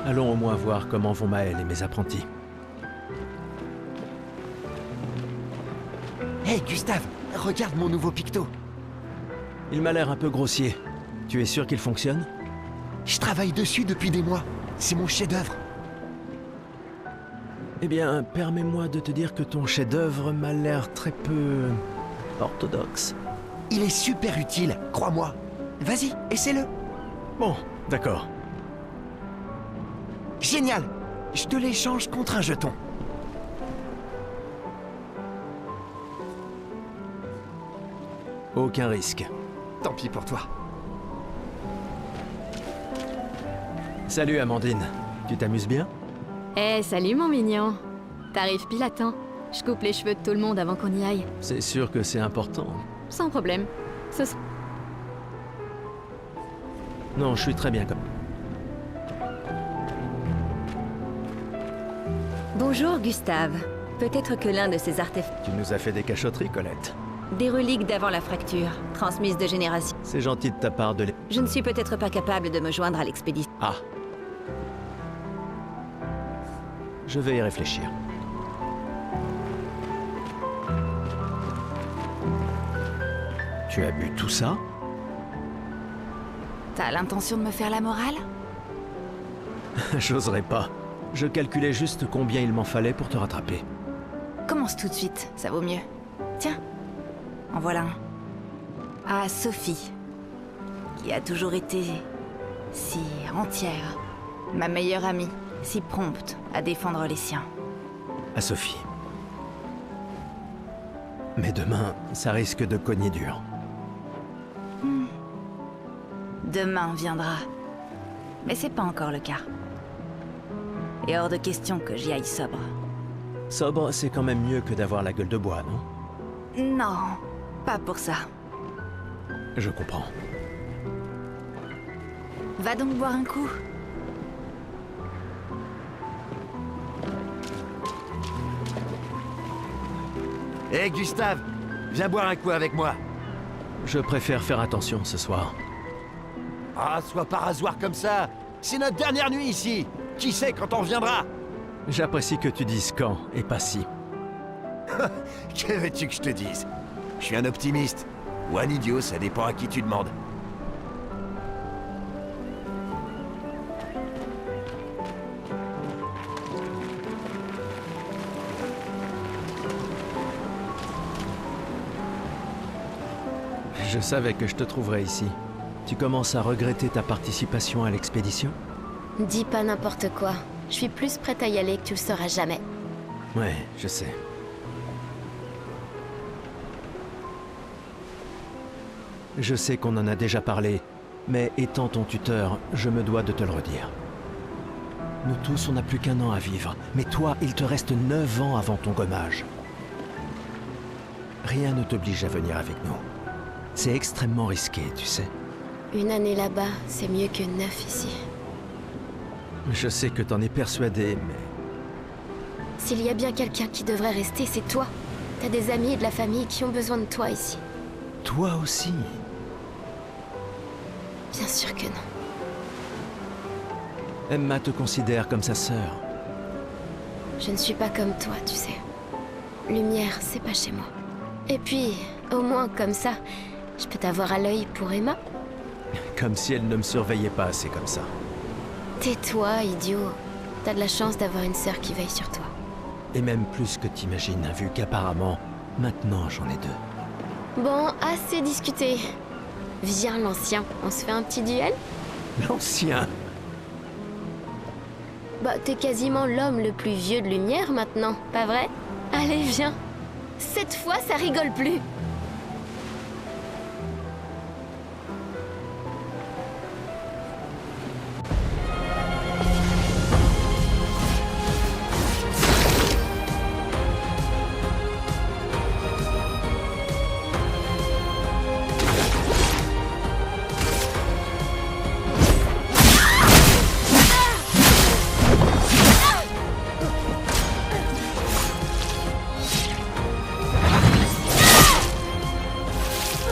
Allons au moins voir comment vont Maëlle et mes apprentis. Hey Gustave, regarde mon nouveau picto. Il m'a l'air un peu grossier. Tu es sûr qu'il fonctionne? Je travaille dessus depuis des mois. C'est mon chef-d'œuvre. Eh bien, permets-moi de te dire que ton chef-d'œuvre m'a l'air très peu orthodoxe. Il est super utile, crois-moi. Vas-y, essaie-le. Bon, d'accord. Génial! Je te l'échange contre un jeton. Aucun risque. Tant pis pour toi. Salut Amandine. Tu t'amuses bien? Eh, salut mon mignon. T'arrives pile à temps. Je coupe les cheveux de tout le monde avant qu'on y aille. C'est sûr que c'est important. Sans problème. Non, je suis très bien comme... Bonjour Gustave. Peut-être que l'un de ces artefacts... Tu nous as fait des cachotteries, Colette. Des reliques d'avant la fracture, transmises de génération. C'est gentil de ta part de les... Je ne suis peut-être pas capable de me joindre à l'expédition. Ah. Je vais y réfléchir. Tu as bu tout ça? T'as l'intention de me faire la morale? J'oserais pas. Je calculais juste combien il m'en fallait pour te rattraper. Commence tout de suite, ça vaut mieux. Tiens, en voilà un. À Sophie, qui a toujours été si entière. Ma meilleure amie, si prompte à défendre les siens. À Sophie. Mais demain, ça risque de cogner dur. Demain viendra. Mais c'est pas encore le cas. Et hors de question que j'y aille sobre. Sobre, c'est quand même mieux que d'avoir la gueule de bois, non? Non, pas pour ça. Je comprends. Va donc boire un coup. Hé Gustave, viens boire un coup avec moi. Je préfère faire attention ce soir. Ah, sois pas rasoir comme ça. C'est notre dernière nuit ici. Qui sait quand on reviendra? J'apprécie que tu dises quand et pas si. Que veux-tu que je te dise? Je suis un optimiste. Ou un idiot, ça dépend à qui tu demandes. Je savais que je te trouverais ici. Tu commences à regretter ta participation à l'expédition? Dis pas n'importe quoi. Je suis plus prête à y aller que tu le seras jamais. Ouais, je sais. Je sais qu'on en a déjà parlé, mais étant ton tuteur, je me dois de te le redire. Nous tous, on n'a plus qu'un an à vivre, mais toi, il te reste 9 ans avant ton gommage. Rien ne t'oblige à venir avec nous. C'est extrêmement risqué, tu sais. Une année là-bas, c'est mieux que 9 ici. Je sais que t'en es persuadé, mais... S'il y a bien quelqu'un qui devrait rester, c'est toi. T'as des amis et de la famille qui ont besoin de toi ici. Toi aussi. Bien sûr que non. Emma te considère comme sa sœur. Je ne suis pas comme toi, tu sais. Lumière, c'est pas chez moi. Et puis, au moins comme ça, je peux t'avoir à l'œil pour Emma. Comme si elle ne me surveillait pas assez comme ça. Tais-toi, idiot. T'as de la chance d'avoir une sœur qui veille sur toi. Et même plus que t'imagines, vu qu'apparemment, maintenant j'en ai deux. Bon, assez discuté. Viens, l'ancien, on se fait un petit duel? L'ancien? Bah, t'es quasiment l'homme le plus vieux de Lumière maintenant, pas vrai? Allez, viens. Cette fois, ça rigole plus.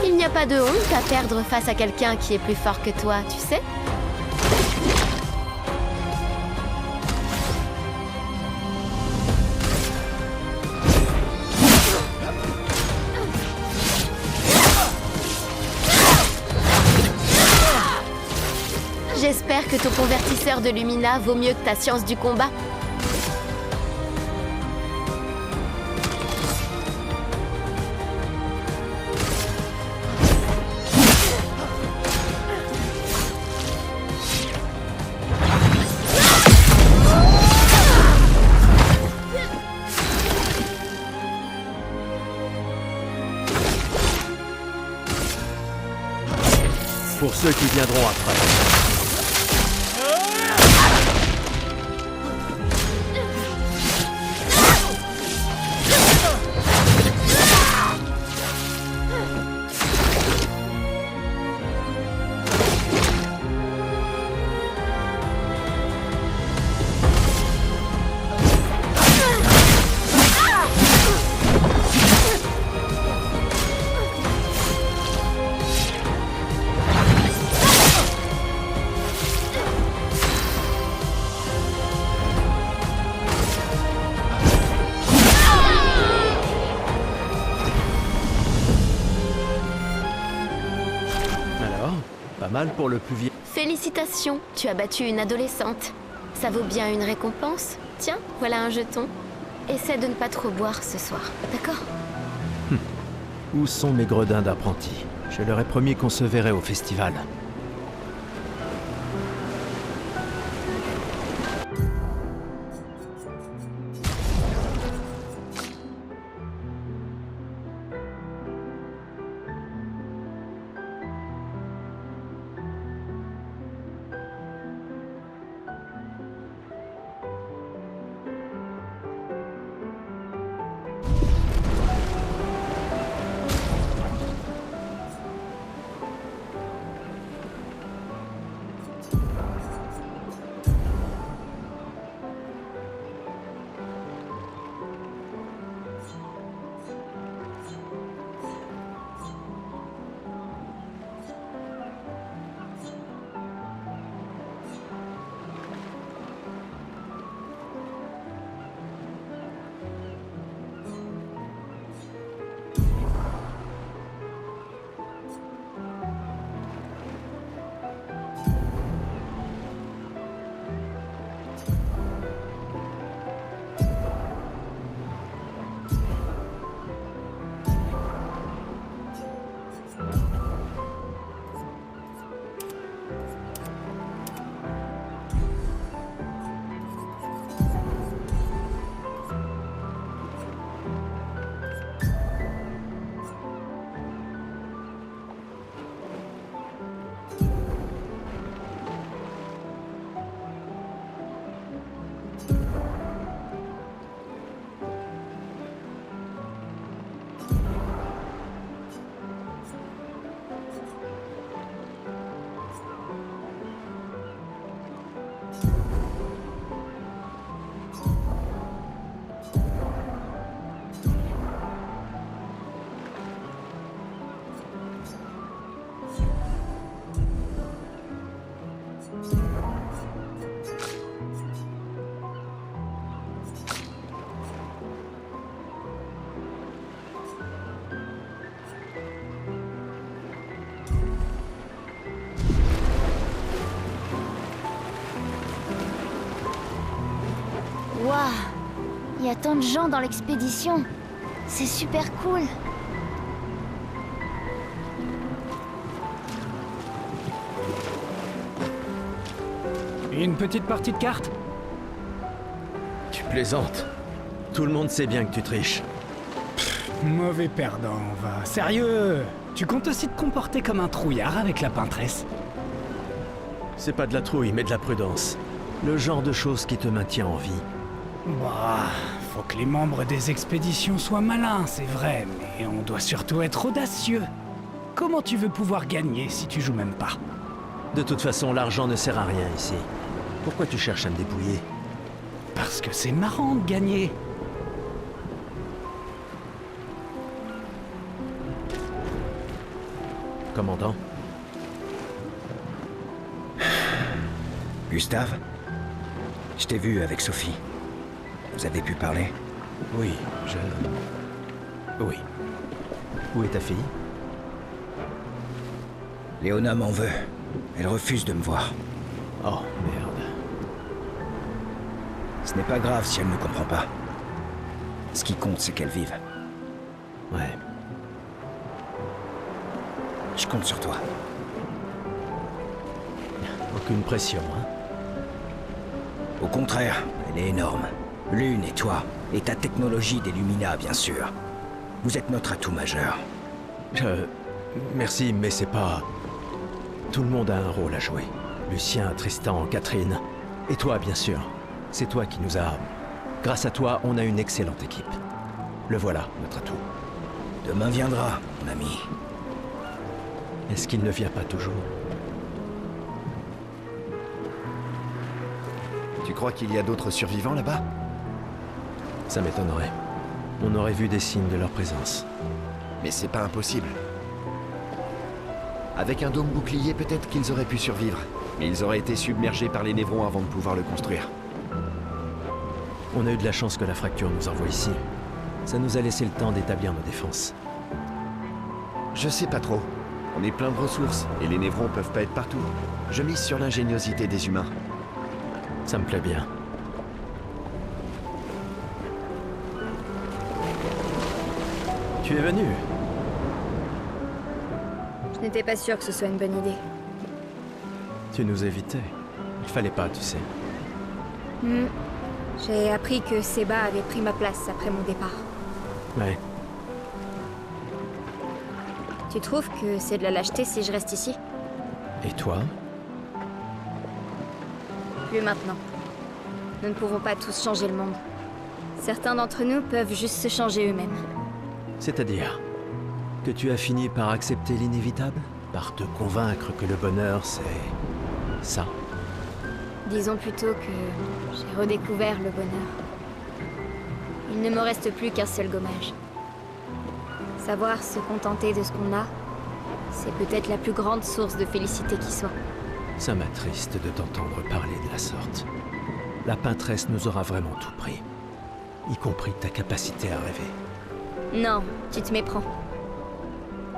Il n'y a pas de honte à perdre face à quelqu'un qui est plus fort que toi, tu sais? J'espère que ton convertisseur de Lumina vaut mieux que ta science du combat. Pour ceux qui viendront après. Pas mal pour le plus vieux. Félicitations, tu as battu une adolescente. Ça vaut bien une récompense. Tiens, voilà un jeton. Essaie de ne pas trop boire ce soir, d'accord? Où sont mes gredins d'apprentis? Je leur ai promis qu'on se verrait au festival. Il y a tant de gens dans l'expédition. C'est super cool. Une petite partie de cartes? Tu plaisantes. Tout le monde sait bien que tu triches. Mauvais perdant, va. Sérieux? Tu comptes aussi te comporter comme un trouillard avec la peintresse? C'est pas de la trouille, mais de la prudence. Le genre de choses qui te maintient en vie. Bah, faut que les membres des expéditions soient malins, c'est vrai, mais on doit surtout être audacieux. Comment tu veux pouvoir gagner si tu joues même pas? De toute façon, l'argent ne sert à rien ici. Pourquoi tu cherches à me dépouiller? Parce que c'est marrant de gagner. Commandant? Gustave? Je t'ai vu avec Sophie. Vous avez pu parler? Oui, Oui. Où est ta fille? Léona m'en veut. Elle refuse de me voir. Oh, merde. Ce n'est pas grave si elle ne comprend pas. Ce qui compte, c'est qu'elle vive. Ouais. Je compte sur toi. Aucune pression, hein? Au contraire, elle est énorme. Lune et toi, et ta technologie d'Illumina, bien sûr. Vous êtes notre atout majeur. Merci, mais c'est pas... Tout le monde a un rôle à jouer. Lucien, Tristan, Catherine. Et toi, bien sûr. C'est toi qui nous a... Grâce à toi, on a une excellente équipe. Le voilà, notre atout. Demain viendra, mon ami. Est-ce qu'il ne vient pas toujours? Tu crois qu'il y a d'autres survivants là-bas? Ça m'étonnerait. On aurait vu des signes de leur présence. Mais c'est pas impossible. Avec un dôme bouclier, peut-être qu'ils auraient pu survivre. Mais ils auraient été submergés par les névrons avant de pouvoir le construire. On a eu de la chance que la fracture nous envoie ici. Ça nous a laissé le temps d'établir nos défenses. Je sais pas trop. On est plein de ressources, et les névrons peuvent pas être partout. Je mise sur l'ingéniosité des humains. Ça me plaît bien. Tu es venu? Je n'étais pas sûre que ce soit une bonne idée. Tu nous évitais. Il fallait pas, tu sais. J'ai appris que Seba avait pris ma place après mon départ. Ouais. Tu trouves que c'est de la lâcheté si je reste ici? Et toi? Plus maintenant. Nous ne pouvons pas tous changer le monde. Certains d'entre nous peuvent juste se changer eux-mêmes. C'est-à-dire que tu as fini par accepter l'inévitable? Par te convaincre que le bonheur, c'est... ça? Disons plutôt que j'ai redécouvert le bonheur. Il ne me reste plus qu'un seul gommage. Savoir se contenter de ce qu'on a, c'est peut-être la plus grande source de félicité qui soit. Ça m'attriste de t'entendre parler de la sorte. La peintresse nous aura vraiment tout pris. Y compris ta capacité à rêver. Non, tu te méprends.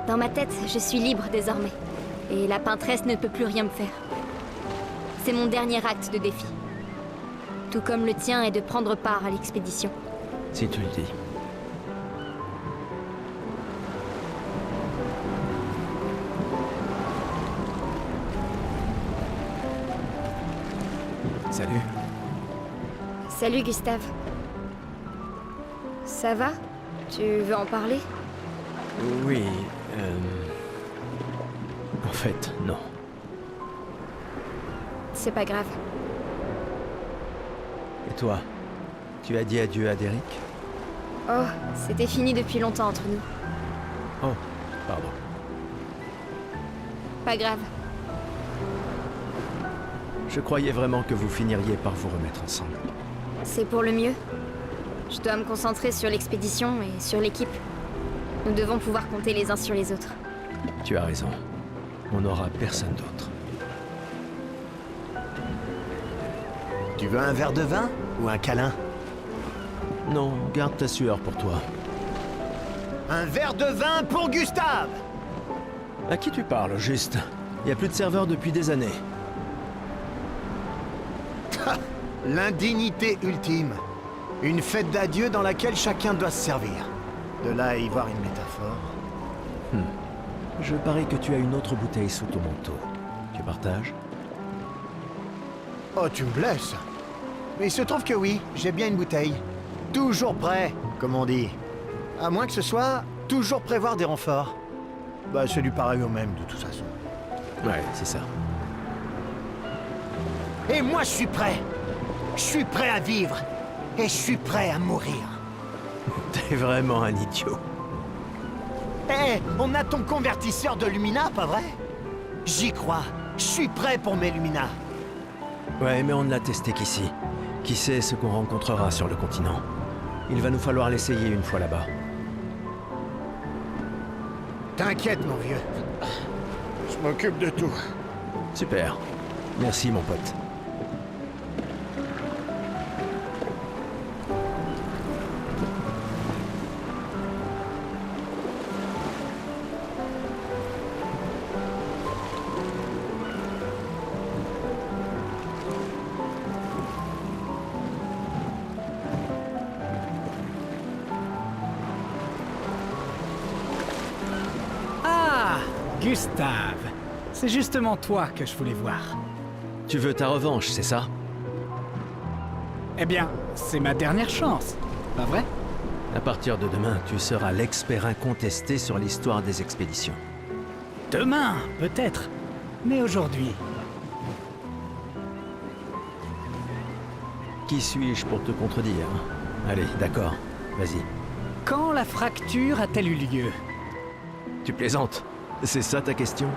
Dans ma tête, je suis libre désormais. Et la peintresse ne peut plus rien me faire. C'est mon dernier acte de défi. Tout comme le tien est de prendre part à l'expédition. Si tu le dis. Salut. Salut Gustave. Ça va? Tu veux en parler? Oui, En fait, non. C'est pas grave. Et toi? Tu as dit adieu à Derek? Oh, c'était fini depuis longtemps entre nous. Oh, pardon. Pas grave. Je croyais vraiment que vous finiriez par vous remettre ensemble. C'est pour le mieux. Je dois me concentrer sur l'expédition et sur l'équipe. Nous devons pouvoir compter les uns sur les autres. Tu as raison. On n'aura personne d'autre. Tu veux un verre de vin ou un câlin? Non, garde ta sueur pour toi. Un verre de vin pour Gustave! À qui tu parles, juste? Il n'y a plus de serveur depuis des années. L'indignité ultime. Une fête d'adieu dans laquelle chacun doit se servir. De là à y voir une métaphore. Je parie que tu as une autre bouteille sous ton manteau. Tu partages? Oh, tu me blesses. Mais il se trouve que oui, j'ai bien une bouteille. Toujours prêt, comme on dit. À moins que ce soit toujours prévoir des renforts. Bah, c'est du pareil au même, de toute façon. Ouais, c'est ça. Et moi, je suis prêt. Je suis prêt à vivre. Et je suis prêt à mourir. T'es vraiment un idiot. Hé, on a ton convertisseur de Lumina, pas vrai? J'y crois. Je suis prêt pour mes Lumina. Ouais, mais on ne l'a testé qu'ici. Qui sait ce qu'on rencontrera sur le continent? Il va nous falloir l'essayer une fois là-bas. T'inquiète, mon vieux. Je m'occupe de tout. Super. Merci, mon pote. Gustave, c'est justement toi que je voulais voir. Tu veux ta revanche, c'est ça? Eh bien, c'est ma dernière chance, pas vrai? À partir de demain, tu seras l'expert incontesté sur l'histoire des expéditions. Demain, peut-être. Mais aujourd'hui... Qui suis-je pour te contredire? Allez, d'accord, vas-y. Quand la fracture a-t-elle eu lieu? Tu plaisantes? C'est ça ta question?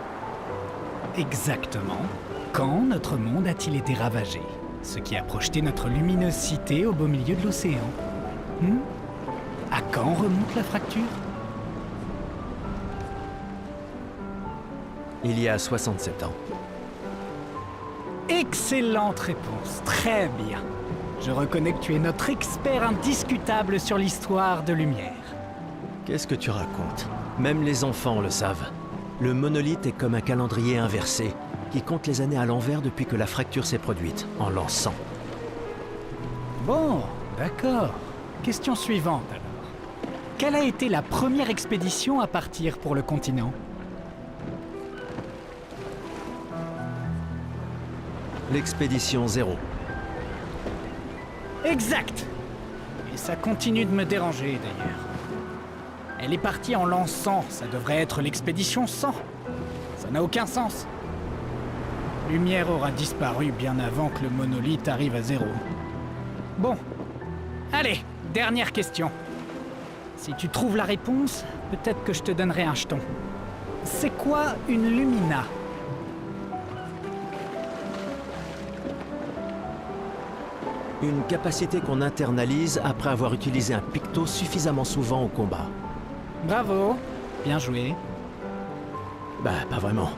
Exactement. Quand notre monde a-t-il été ravagé? Ce qui a projeté notre luminosité au beau milieu de l'océan. À quand remonte la fracture? Il y a 67 ans. Excellente réponse, très bien. Je reconnais que tu es notre expert indiscutable sur l'histoire de Lumière. Qu'est-ce que tu racontes? Même les enfants le savent. Le monolithe est comme un calendrier inversé, qui compte les années à l'envers depuis que la fracture s'est produite, en l'an 100. Bon, d'accord. Question suivante alors. Quelle a été la première expédition à partir pour le continent? L'expédition 0. Exact! Et ça continue de me déranger d'ailleurs. Elle est partie en l'an 100, ça devrait être l'expédition 100. Ça n'a aucun sens. Lumière aura disparu bien avant que le monolithe arrive à 0. Bon. Allez, dernière question. Si tu trouves la réponse, peut-être que je te donnerai un jeton. C'est quoi une Lumina? Une capacité qu'on internalise après avoir utilisé un picto suffisamment souvent au combat. Bravo, bien joué. Bah, pas vraiment.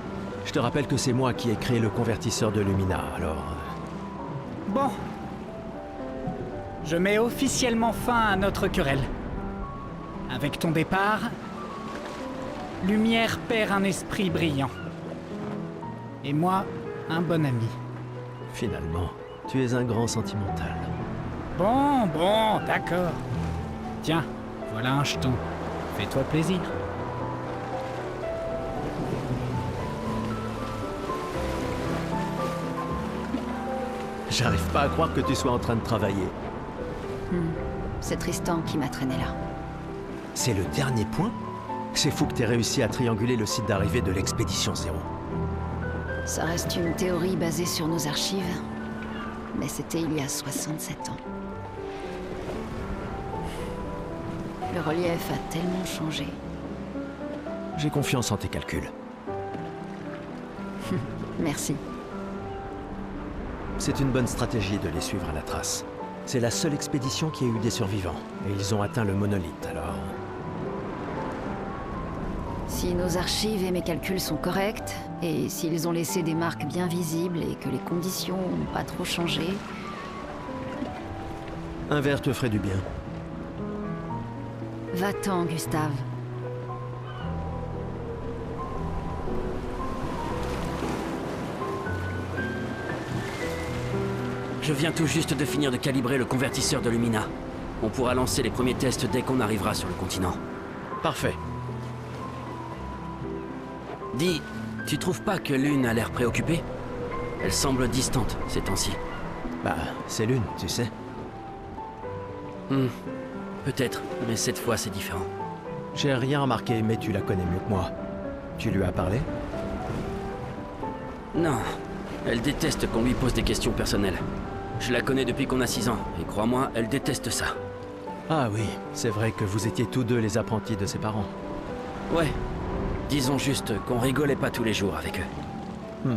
Je te rappelle que c'est moi qui ai créé le convertisseur de Lumina, alors... Bon. Je mets officiellement fin à notre querelle. Avec ton départ, Lumière perd un esprit brillant. Et moi, un bon ami. Finalement, tu es un grand sentimental. Bon, d'accord. Tiens, voilà un jeton. Fais-toi plaisir. J'arrive pas à croire que tu sois en train de travailler. C'est Tristan qui m'a traîné là. C'est le dernier point? C'est fou que t'aies réussi à trianguler le site d'arrivée de l'expédition 0. Ça reste une théorie basée sur nos archives, mais c'était il y a 67 ans. Le relief a tellement changé. J'ai confiance en tes calculs. Merci. C'est une bonne stratégie de les suivre à la trace. C'est la seule expédition qui a eu des survivants, et ils ont atteint le monolithe, alors... Si nos archives et mes calculs sont corrects, et s'ils ont laissé des marques bien visibles et que les conditions n'ont pas trop changé... Un verre te ferait du bien. Va-t'en, Gustave. Je viens tout juste de finir de calibrer le convertisseur de Lumina. On pourra lancer les premiers tests dès qu'on arrivera sur le continent. Parfait. Dis, tu trouves pas que Lune a l'air préoccupée? Elle semble distante ces temps-ci. Bah, c'est Lune, tu sais. Peut-être, mais cette fois c'est différent. J'ai rien remarqué, mais tu la connais mieux que moi. Tu lui as parlé? Non, elle déteste qu'on lui pose des questions personnelles. Je la connais depuis qu'on a 6 ans, et crois-moi, elle déteste ça. Ah oui, c'est vrai que vous étiez tous deux les apprentis de ses parents. Ouais, disons juste qu'on rigolait pas tous les jours avec eux.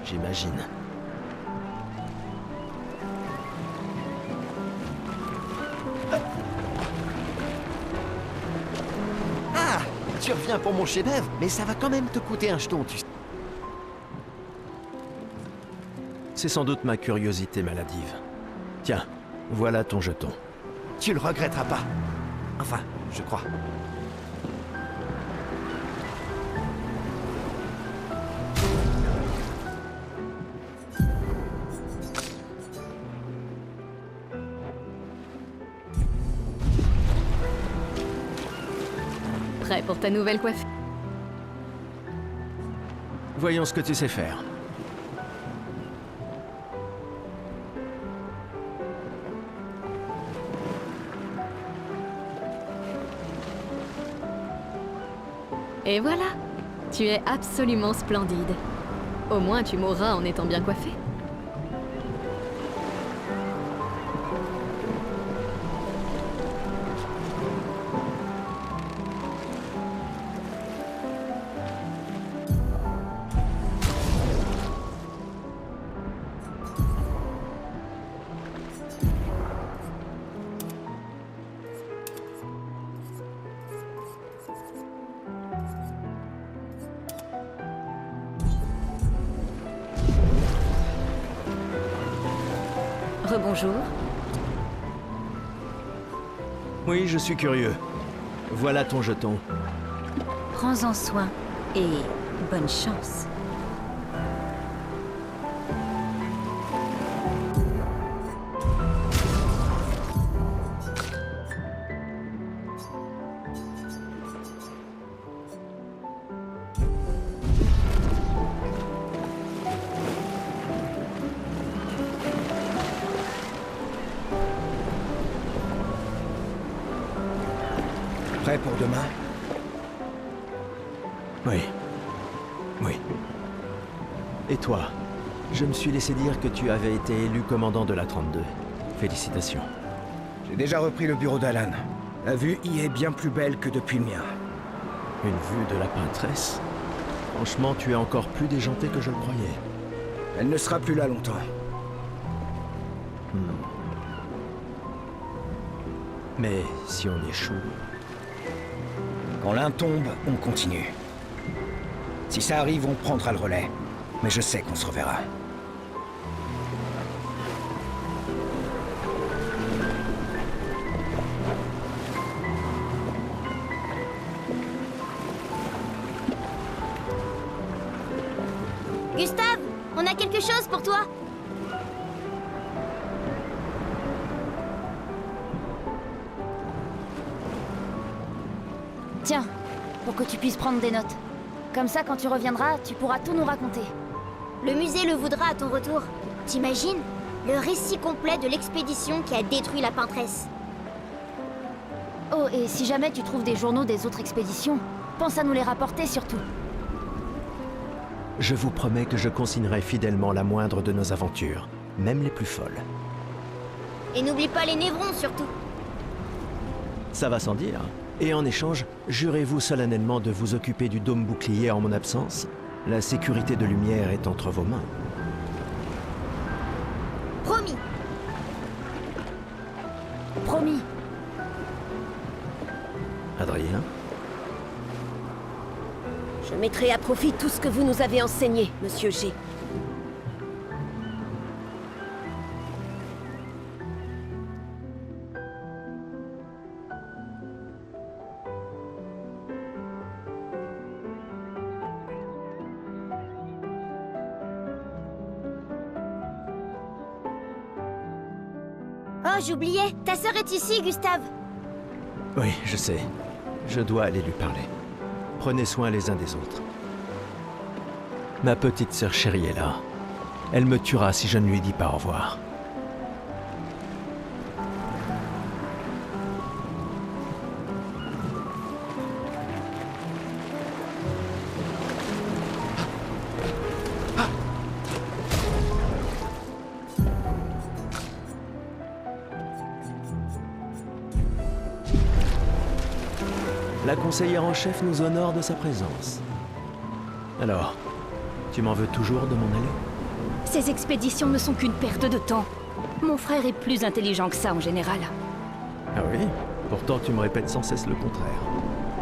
J'imagine. Ah, tu reviens pour mon chef-d'œuvre, mais ça va quand même te coûter un jeton, tu sais. C'est sans doute ma curiosité maladive. Tiens, voilà ton jeton. Tu le regretteras pas. Enfin, je crois. Prêt pour ta nouvelle coiffure? Voyons ce que tu sais faire. Et voilà, tu es absolument splendide. Au moins tu mourras en étant bien coiffée. Rebonjour. Oui, je suis curieux. Voilà ton jeton. Prends-en soin et bonne chance. Prêt pour demain? Oui. Oui. Et toi? Je me suis laissé dire que tu avais été élu commandant de la 32. Félicitations. J'ai déjà repris le bureau d'Alan. La vue y est bien plus belle que depuis le mien. Une vue de la peintresse? Franchement, tu es encore plus déjanté que je le croyais. Elle ne sera plus là longtemps. Mais si on échoue... Quand l'un tombe, on continue. Si ça arrive, on prendra le relais. Mais je sais qu'on se reverra. Gustave, on a quelque chose pour toi. Tiens, pour que tu puisses prendre des notes. Comme ça, quand tu reviendras, tu pourras tout nous raconter. Le musée le voudra à ton retour. T'imagines? Le récit complet de l'expédition qui a détruit la peintresse. Oh, et si jamais tu trouves des journaux des autres expéditions, pense à nous les rapporter surtout. Je vous promets que je consignerai fidèlement la moindre de nos aventures, même les plus folles. Et n'oublie pas les névrons surtout. Ça va sans dire. Et en échange, jurez-vous solennellement de vous occuper du dôme bouclier en mon absence? La sécurité de Lumière est entre vos mains. Promis. Promis. Adrien? Je mettrai à profit tout ce que vous nous avez enseigné, Monsieur G. Oh, j'oubliais. Ta sœur est ici, Gustave. Oui, je sais. Je dois aller lui parler. Prenez soin les uns des autres. Ma petite sœur chérie est là. Elle me tuera si je ne lui dis pas au revoir. La conseillère en chef nous honore de sa présence. Alors, tu m'en veux toujours de m'en aller? Ces expéditions ne sont qu'une perte de temps. Mon frère est plus intelligent que ça en général. Ah oui? Pourtant tu me répètes sans cesse le contraire.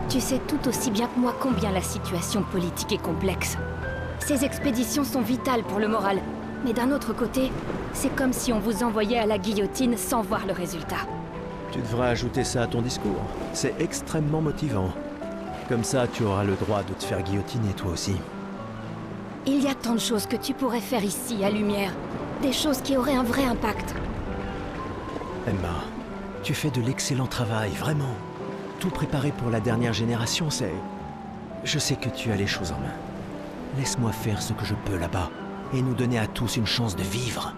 Tu sais tout aussi bien que moi combien la situation politique est complexe. Ces expéditions sont vitales pour le moral. Mais d'un autre côté, c'est comme si on vous envoyait à la guillotine sans voir le résultat. Tu devrais ajouter ça à ton discours. C'est extrêmement motivant. Comme ça, tu auras le droit de te faire guillotiner toi aussi. Il y a tant de choses que tu pourrais faire ici, à Lumière. Des choses qui auraient un vrai impact. Emma, tu fais de l'excellent travail, vraiment. Tout préparé pour la dernière génération, c'est... Je sais que tu as les choses en main. Laisse-moi faire ce que je peux là-bas, et nous donner à tous une chance de vivre.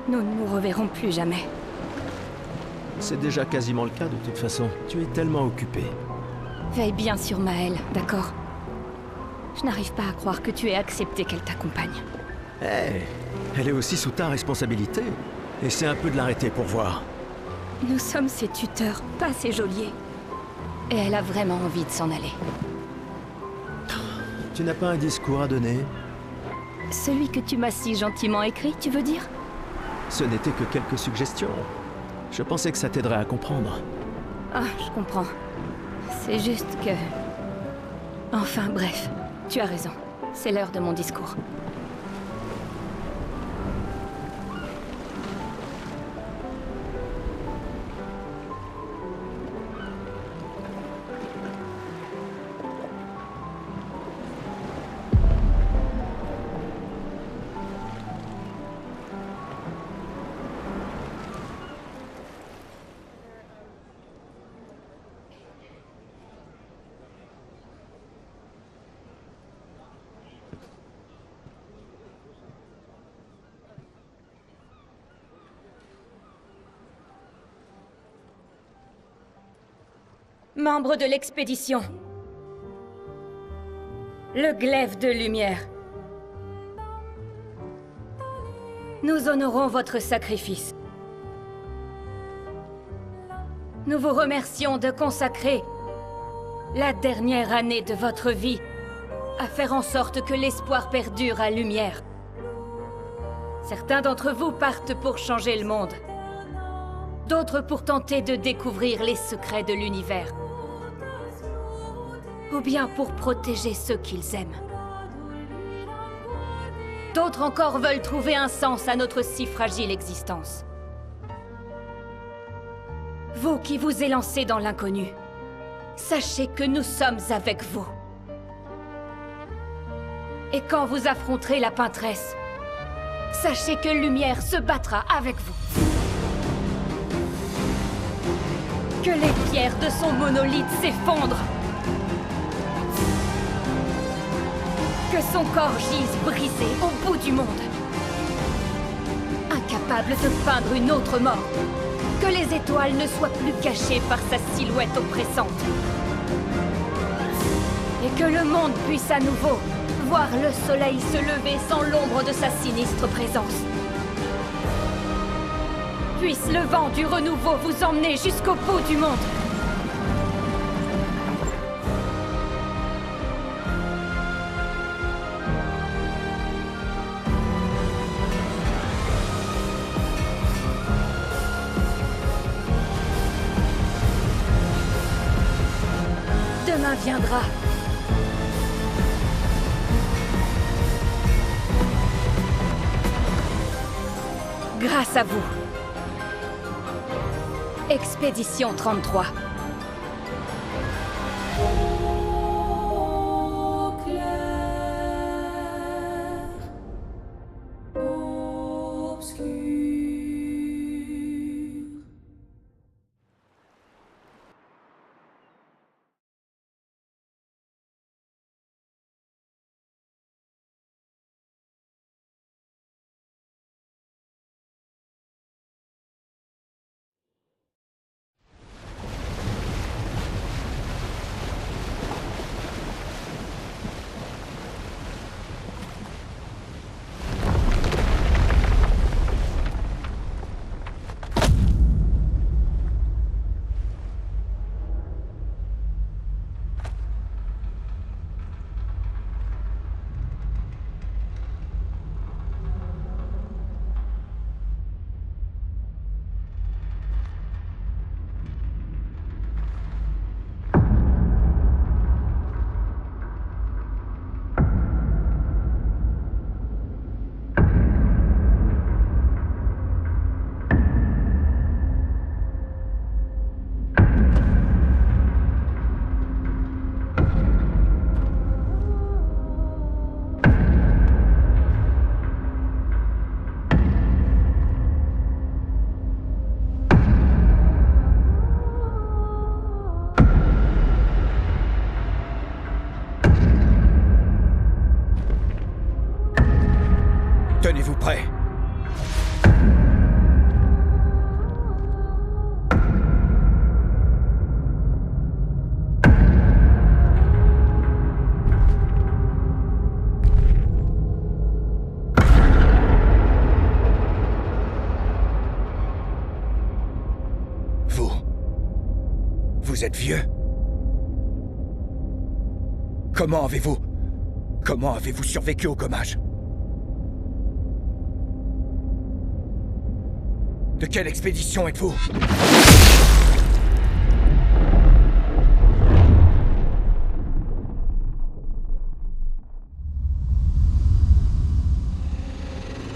Nous ne nous reverrons plus jamais. C'est déjà quasiment le cas de toute façon. Tu es tellement occupé. Veille bien sur Maëlle, d'accord? Je n'arrive pas à croire que tu aies accepté qu'elle t'accompagne. Hé, elle est aussi sous ta responsabilité. Essaie un peu de l'arrêter pour voir. Nous sommes ses tuteurs, pas ses geôliers. Et elle a vraiment envie de s'en aller. Tu n'as pas un discours à donner? Celui que tu m'as si gentiment écrit, tu veux dire? Ce n'était que quelques suggestions. Je pensais que ça t'aiderait à comprendre. Ah, je comprends. C'est juste que... Enfin, bref. Tu as raison. C'est l'heure de mon discours. Membre de l'expédition. Le glaive de lumière. Nous honorons votre sacrifice. Nous vous remercions de consacrer la dernière année de votre vie à faire en sorte que l'espoir perdure à Lumière. Certains d'entre vous partent pour changer le monde. D'autres pour tenter de découvrir les secrets de l'univers. Ou bien pour protéger ceux qu'ils aiment. D'autres encore veulent trouver un sens à notre si fragile existence. Vous qui vous élancez dans l'inconnu, sachez que nous sommes avec vous. Et quand vous affronterez la Peintresse, sachez que Lumière se battra avec vous. Que les pierres de son monolithe s'effondrent. Que son corps gise brisé au bout du monde. Incapable de peindre une autre mort. Que les étoiles ne soient plus cachées par sa silhouette oppressante. Et que le monde puisse à nouveau voir le soleil se lever sans l'ombre de sa sinistre présence. Puisse le vent du renouveau vous emmener jusqu'au bout du monde. Demain viendra. Grâce à vous. Expédition 33. Au clair, obscur. Vous êtes vieux. Comment avez-vous survécu au gommage? De quelle expédition êtes-vous?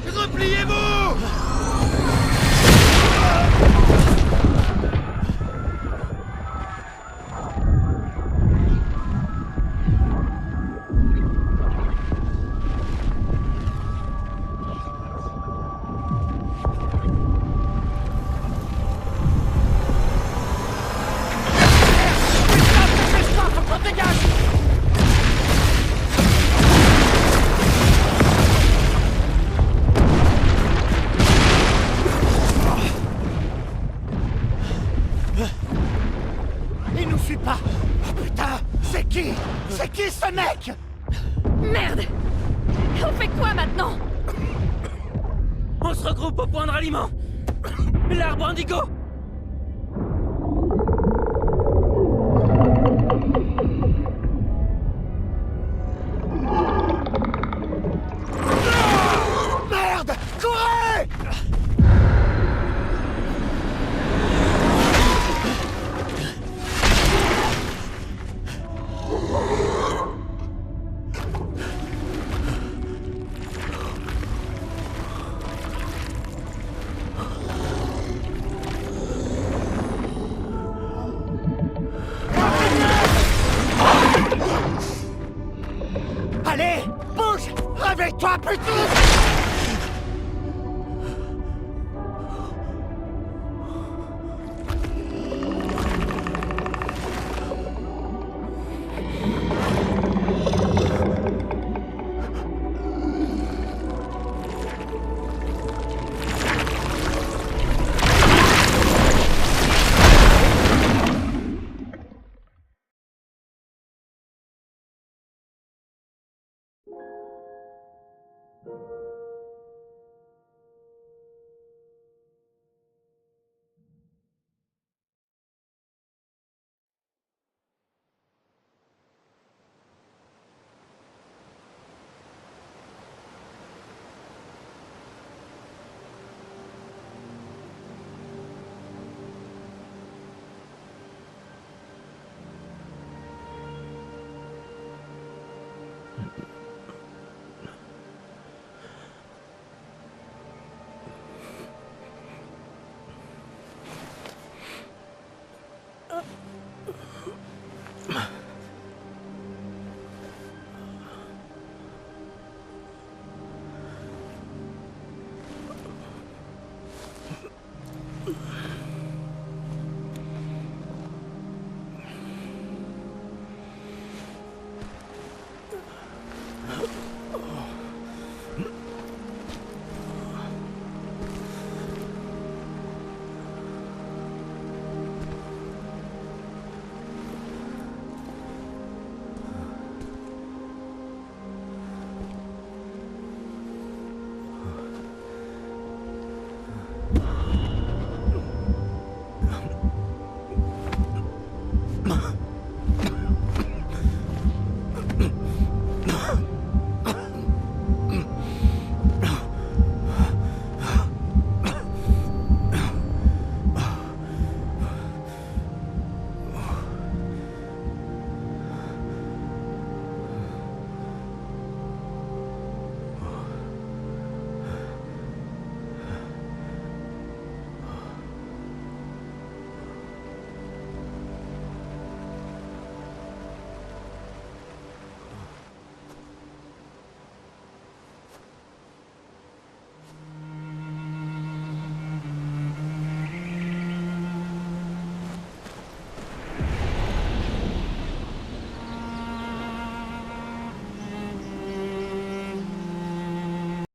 Repliez-vous! Il nous suit pas! Oh putain! C'est qui? C'est qui ce mec? Merde! On fait quoi maintenant? On se regroupe au point de ralliement. L'arbre indigo. Merde! Courez! Allez! Bouge! Réveille-toi, putain!